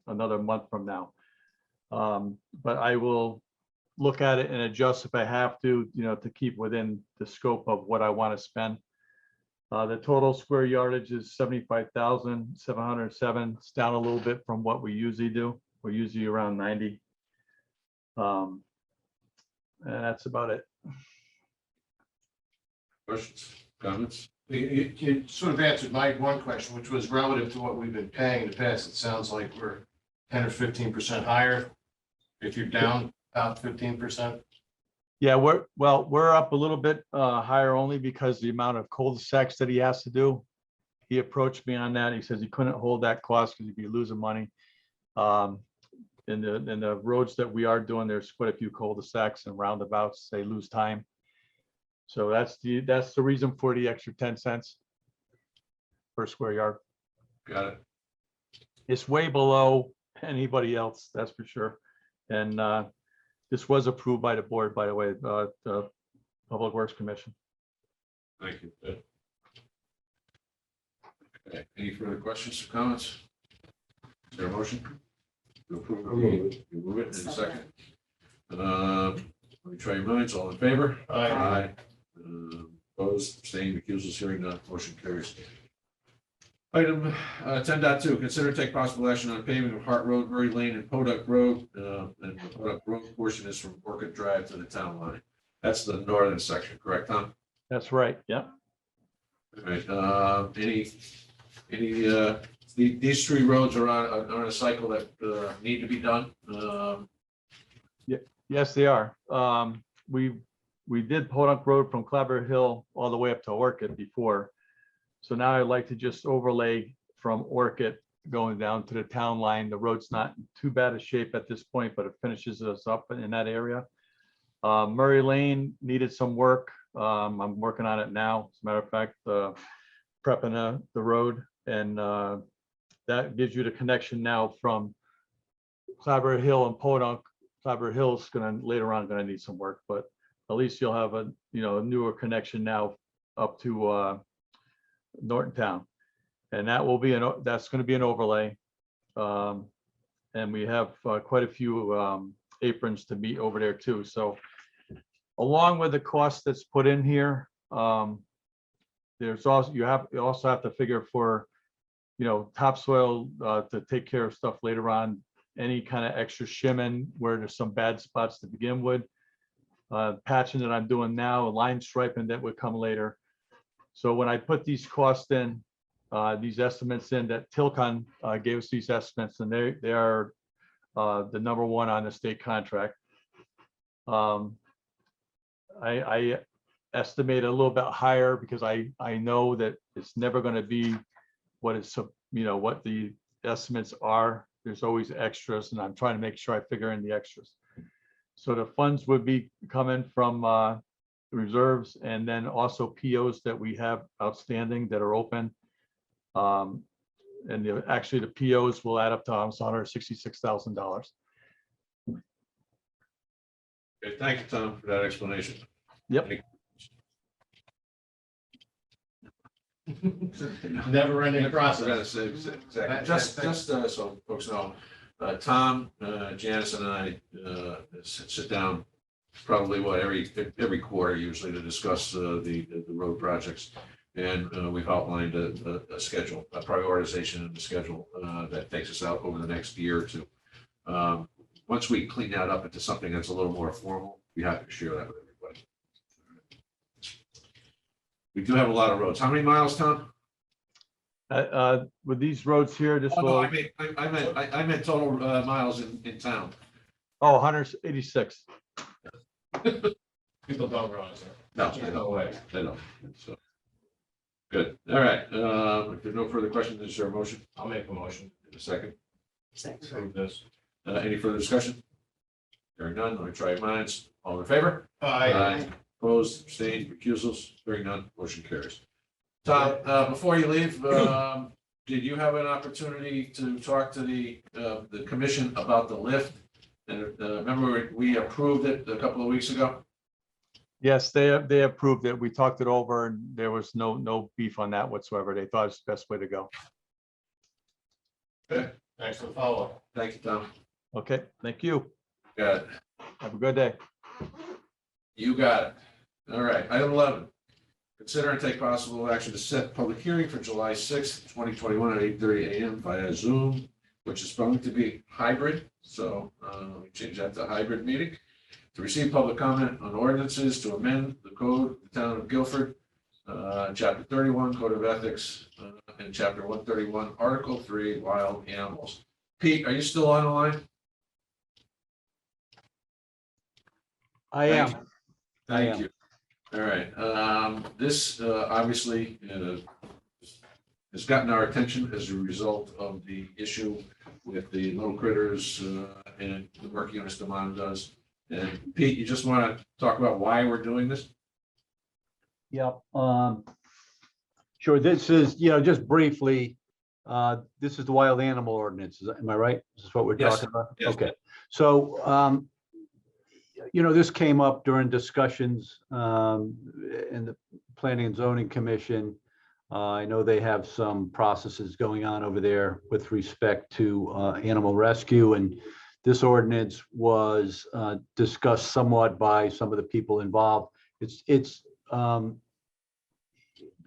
another month from now. But I will look at it and adjust if I have to, to keep within the scope of what I want to spend. The total square yardage is 75,707. It's down a little bit from what we usually do. We're usually around 90. And that's about it. Questions, comments? You sort of answered my one question, which was relative to what we've been paying in the past. It sounds like we're 10 or 15% higher. If you're down about 15%. Yeah, we're up a little bit higher only because the amount of cul-de-sacs that he has to do. He approached me on that. He says he couldn't hold that cost because he'd be losing money. In the roads that we are doing, there's quite a few cul-de-sacs and roundabouts. They lose time. So that's the reason for the extra 10 cents per square yard. Got it. It's way below anybody else, that's for sure. And this was approved by the board, by the way, the Public Works Commission. Thank you. Good. Okay. Any further questions or comments? Is there a motion to approve? You move it in a second. Let me try your minds. All in favor? Aye. Opposed, abstained, recusals, hearing none. Motion carries. Item 10.2, consider take possible action on paving of Hart Road, Murray Lane, and Podunk Road. And the Podunk Road portion is from Orchid Drive to the town line. That's the northern section, correct, Tom? That's right, yeah. All right, these three roads are on a cycle that need to be done. Yes, they are. We did Podunk Road from Clabber Hill all the way up to Orchid before. So now I'd like to just overlay from Orchid going down to the town line. The road's not in too bad a shape at this point, but it finishes us up in that area. Murray Lane needed some work. I'm working on it now. As a matter of fact, prepping the road, and that gives you the connection now from Clabber Hill and Podunk. Clabber Hill's later on gonna need some work, but at least you'll have a newer connection now up to Norton Town, and that will be that's going to be an overlay, and we have quite a few aprons to meet over there too. So along with the cost that's put in here, there's also you also have to figure for topsoil to take care of stuff later on, any kind of extra shimming where there's some bad spots to begin with, patching that I'm doing now, line striping that would come later. So when I put these costs in, these estimates in, that Tilcon gave us these estimates, and they are the number one on the state contract. I estimate a little bit higher because I know that it's never going to be what it's what the estimates are. There's always extras, and I'm trying to make sure I figure in the extras. So the funds would be coming from reserves, and then also POs that we have outstanding that are open. And actually the POs will add up to almost $166,000. Okay, thank you, Tom, for that explanation. Yep. Never ending process. Exactly. Just so folks know, Tom, Janice, and I sit down probably every quarter usually to discuss the road projects, and we've outlined a schedule, a prioritization of the schedule that takes us out over the next year or two. Once we clean that up into something that's a little more formal, we have to share that with everybody. We do have a lot of roads. How many miles, Tom? With these roads here, this will. No, I meant total miles in town. Oh, 186. People don't realize that. No, There's no way. They don't. So good. All right. If there's no further questions, is there a motion? I'll make a motion. In a second. Approve this. Any further discussion? Hearing none, let me try your minds. All in favor? Aye. Opposed, abstained, recusals? Hearing none, motion carries. Tom, before you leave, did you have an opportunity to talk to the commission about the lift? And remember, we approved it a couple of weeks ago? Yes, they approved it. We talked it over, and there was no beef on that whatsoever. They thought it's the best way to go. Okay. Thanks for the follow-up. Thank you, Tom. Okay, thank you. Got it. Have a good day. You got it. All right, item 11. Consider and take possible action to set public hearing for July 6th, 2021 at 8:30 a.m. via Zoom, which is going to be hybrid. So let me change that to hybrid meeting. To receive public comment on ordinances to amend the code of the town of Guilford, chapter 31, Code of Ethics, and chapter 131, Article 3, Wild Animals. Pete, are you still on the line? I am. Thank you. All right. This obviously has gotten our attention as a result of the issue with the little critters and the work Eunice DeMond does. And Pete, you just want to talk about why we're doing this? Yep. Sure. This is, just briefly, this is the wild animal ordinance. Am I right? This is what we're Yes. talking about? Yes. Okay. So, this came up during discussions in the Planning and Zoning Commission. I know they have some processes going on over there with respect to animal rescue, and this ordinance was discussed somewhat by some of the people involved.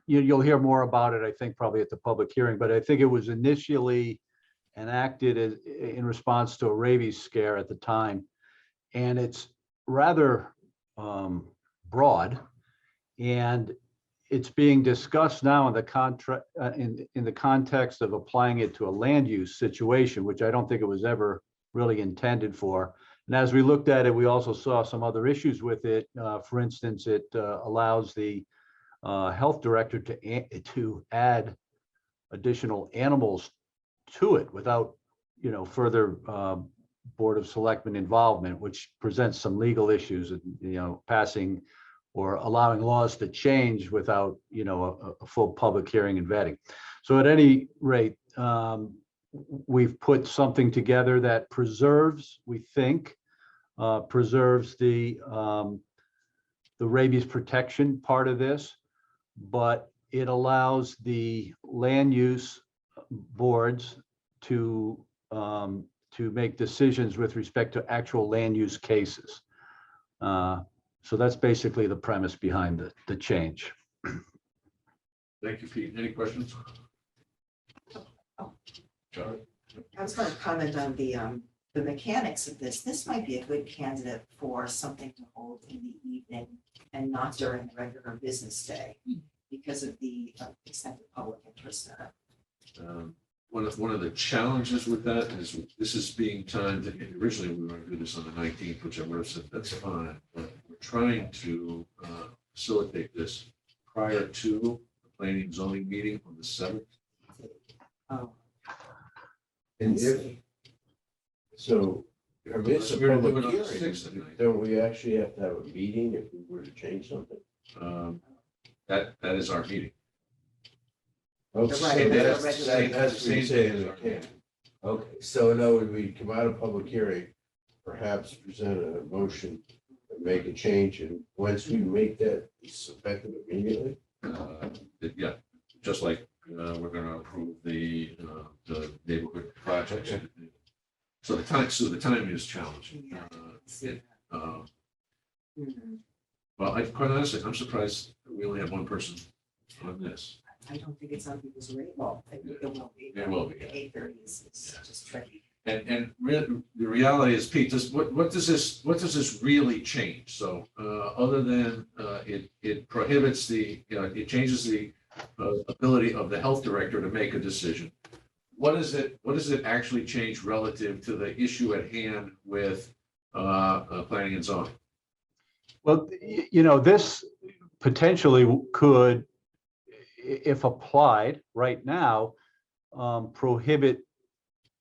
You'll hear more about it, I think, probably at the public hearing, but I think it was initially enacted in response to a rabies scare at the time. And it's rather broad. And it's being discussed now in the contract, in the context of applying it to a land use situation, which I don't think it was ever really intended for. And as we looked at it, we also saw some other issues with it. For instance, it allows the health director to add additional animals to it without, further Board of Selectmen involvement, which presents some legal issues, passing or allowing laws to change without, a full public hearing and vetting. So at any rate, we've put something together that preserves, we think, preserves the rabies protection part of this, but it allows the land use boards to make decisions with respect to actual land use cases. So that's basically the premise behind the change. Thank you, Pete. Any questions? John? I was going to comment on the mechanics of this. This might be a good candidate for something to hold in the evening and not during the regular business day because of the extent of public interest in it. One of the challenges with that is this is being timed, originally we were going to do this on the 19th, which I would have said that's fine, but we're trying to facilitate this prior to the planning and zoning meeting on the 7th. Oh. And so it's a We're gonna do public it on the hearing, 6th tonight. don't we actually have to have a meeting if we were to change something? That is our meeting. Okay, Right, so that's that's a regular- what you're saying, we can't. Okay, so in other words, we come out of public hearing, perhaps present a motion, and make a change, and once we make that, it's effective immediately? Yeah, just like we're going to approve the neighborhood projects. So the timing is challenging. Well, quite honestly, I'm surprised that we only have one person on this. I don't think it's on people's radar. It will be. It will be. 8:30 is just tricky. And really, the reality is, Pete, what does this really change? So other than it prohibits it changes the ability of the health director to make a decision. What does it actually change relative to the issue at hand with planning and zoning? Well, this potentially could, if applied right now, prohibit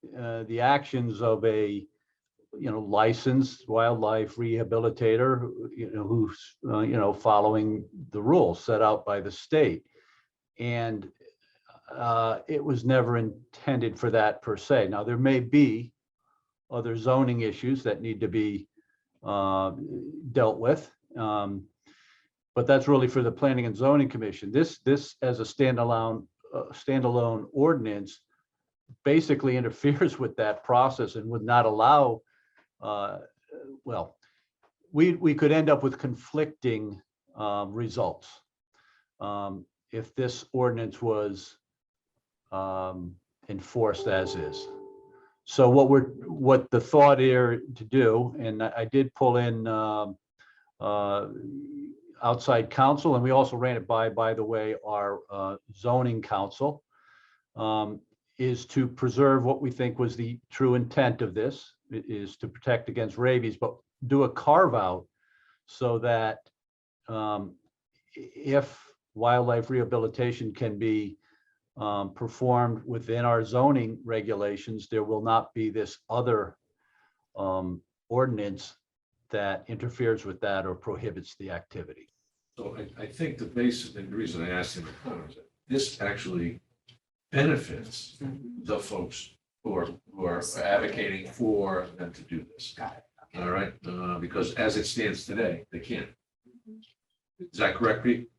the actions of a licensed wildlife rehabilitator who's following the rules set out by the state. And it was never intended for that per se. Now, there may be other zoning issues that need to be dealt with. But that's really for the Planning and Zoning Commission. This as a standalone ordinance basically interferes with that process and would not allow, we could end up with conflicting results if this ordinance was enforced as is. So what the thought here to do, and I did pull in outside counsel, and we also ran it by the way, our zoning counsel, is to preserve what we think was the true intent of this, is to protect against rabies, but do a carve out so that if wildlife rehabilitation can be performed within our zoning regulations, there will not be this other ordinance that interferes with that or prohibits the activity. So I think the reason I asked him is that this actually benefits the folks who are advocating for them to do this. Got it. All right, because as it stands today, they can't. Is that correct, Pete?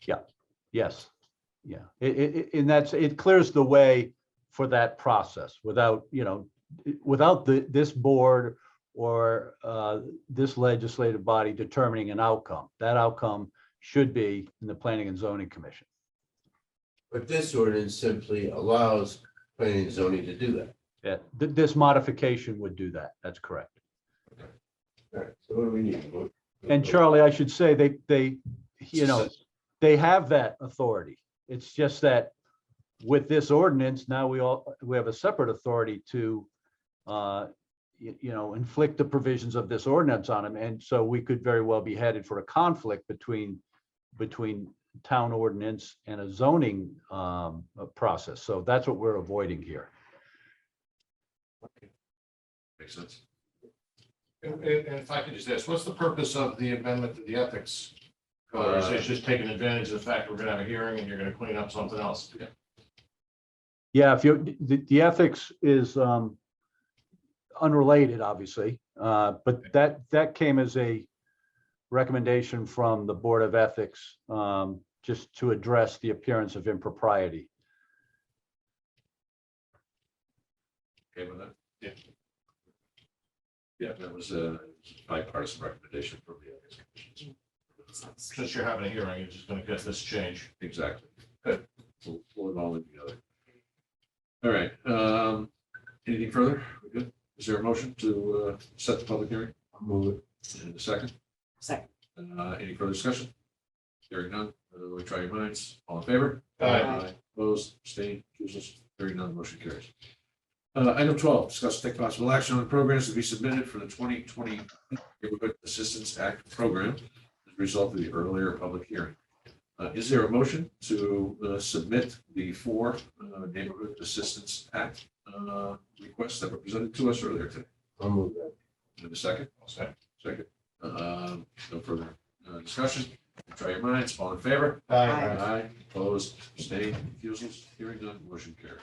Yeah. Yes. Yeah. It clears the way for that process without this board or this legislative body determining an outcome. That outcome should be in the Planning and Zoning Commission. But this ordinance simply allows planning and zoning to do that. Yeah, this modification would do that. That's correct. All right, so what do we need? And Charlie, I should say, they, you know, they have that authority. It's just that with this ordinance, now we have a separate authority to, you know, inflict the provisions of this ordinance on them. And so we could very well be headed for a conflict between town ordinance and a zoning process. So that's what we're avoiding here. Makes sense. And if I could just ask, what's the purpose of the amendment to the ethics? Or is it just taking advantage of the fact we're gonna have a hearing and you're gonna clean up something else? Yeah, if you, the ethics is unrelated, obviously, but that came as a recommendation from the Board of Ethics, just to address the appearance of impropriety. Okay with that? Yeah. Yeah, that was a bipartisan recommendation from the ethics commission. Since you're having a hearing, you're just gonna get this change. Exactly. Good. We'll pull it all in together. All right. Anything further? We good? Is there a motion to set the public hearing? I'll move it. And a second? Second. Any further discussion? Hearing none. We try your minds. All in favor? Aye. Opposed, abstained, recusals. Hearing none, motion carries. Item 12, discuss and take possible action on programs to be submitted for the 2020 Neighborhood Assistance Act program as a result of the earlier public hearing. Is there a motion to submit the 4 Neighborhood Assistance Act requests that were presented to us earlier today? I'll move that. And a second? Second. No further discussion. Try your minds. All in favor? Aye. Opposed, abstained, recusals. Hearing none, motion carries.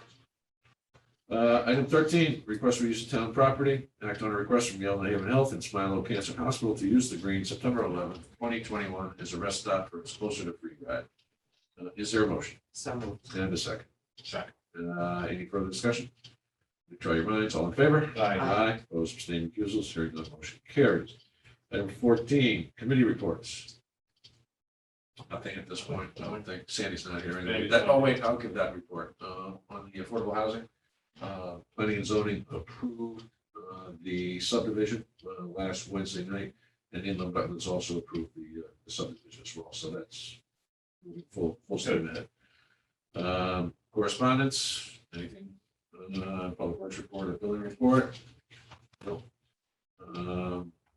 Item 13, request for use of town property. Act on a request from Yale New Haven Health and Smilo Cancer Hospital to use the green September 11th, 2021 as a rest stop for its Closer to Free ride. Is there a motion? So moved. And a second. Second. Any further discussion? Try your minds. All in favor? Aye. Opposed, abstained, recusals. Hearing none, motion carries. Item 14, committee reports. Nothing at this point. I don't think Sandy's not here. Anyway. Oh, wait, I'll give that report. On the affordable housing. Planning and zoning approved the subdivision last Wednesday night, and inland wetlands also approved the subdivision as well. So that's full steam ahead. Correspondence, anything? Public works report or building report? No.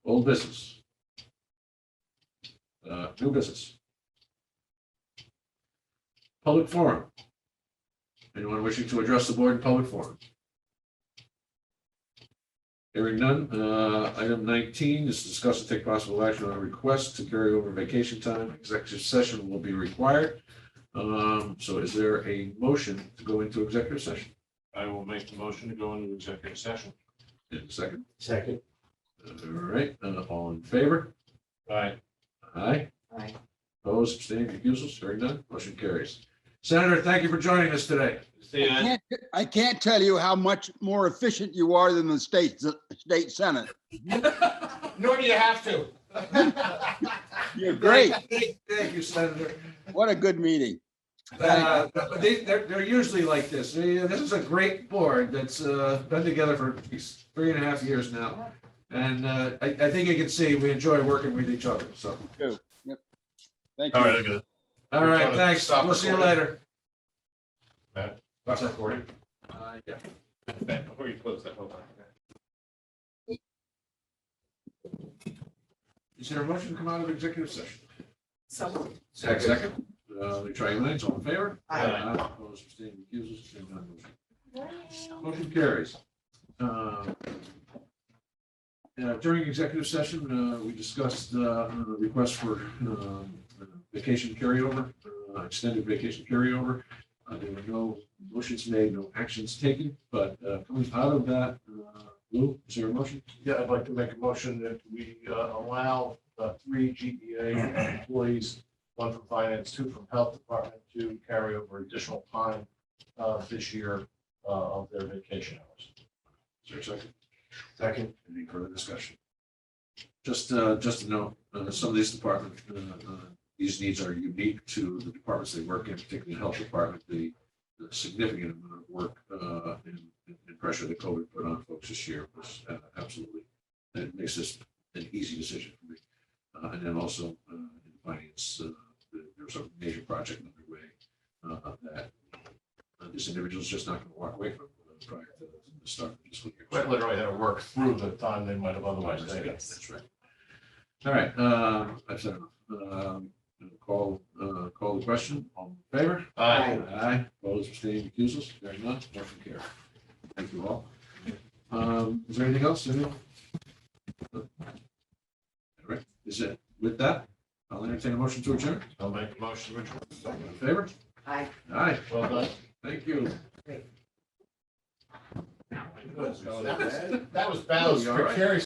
Old business. New business. Public forum. Anyone wishing to address the board in public forum? Hearing none. Item 19 is to discuss and take possible action on a request to carry over vacation time. Executive session will be required. So is there a motion to go into executive session? I will make the motion to go into executive session. In a second. Second. All right. All in favor? Aye. Aye. Aye. Opposed, abstaining, recusals, hearing none, motion carries. Senator, thank you for joining us today. I can't tell you how much more efficient you are than the state senate. Nor do you have to. You're great. Thank you, Senator. What a good meeting. They're usually like this. This is a great board that's been together for 3.5 years now. And I think you can see we enjoy working with each other, so. Yep. Thank you. All right, I got it. All right, thanks. Stop We'll see you recording. later. Matt, stop recording. Yeah. Matt, before you close that, hold on. Is there a motion to come out of executive session? So moved. Second. Let me try your minds. All in favor? Aye. Opposed, abstaining, recusals, hearing none, motion carries. During executive session, we discussed the request for vacation carryover, extended vacation carryover. There were no motions made, no actions taken, but coming out of that, Lou, is there a motion? Yeah, I'd like to make a motion that we allow 3 GEA employees, 1 from finance, 2 from health department, to carry over additional time this year of their vacation hours. Is there a second? Second. Any further discussion? Just to note, some of these departments, these needs are unique to the departments they work in, particularly the health department. The significant amount of work and pressure that COVID put on folks this year was absolutely, it makes this an easy decision for me. And also in finance, there's a major project underway that this individual's just not going to walk away from prior to the start of the fiscal year. Quite literally had to work through the time they might have otherwise taken. That's right. All right, I've said enough. Call the question. All in favor? Aye. Aye. Opposed, abstaining, recusals? Hearing none, motion carried. Thank you all. Is there anything else? Anything? All right, is it with that? I'll entertain a motion to adjourn. I'll make a motion to adjourn. All in favor? Aye. Aye. Well done. Thank you. Great. That was balanced, You all right? precarious.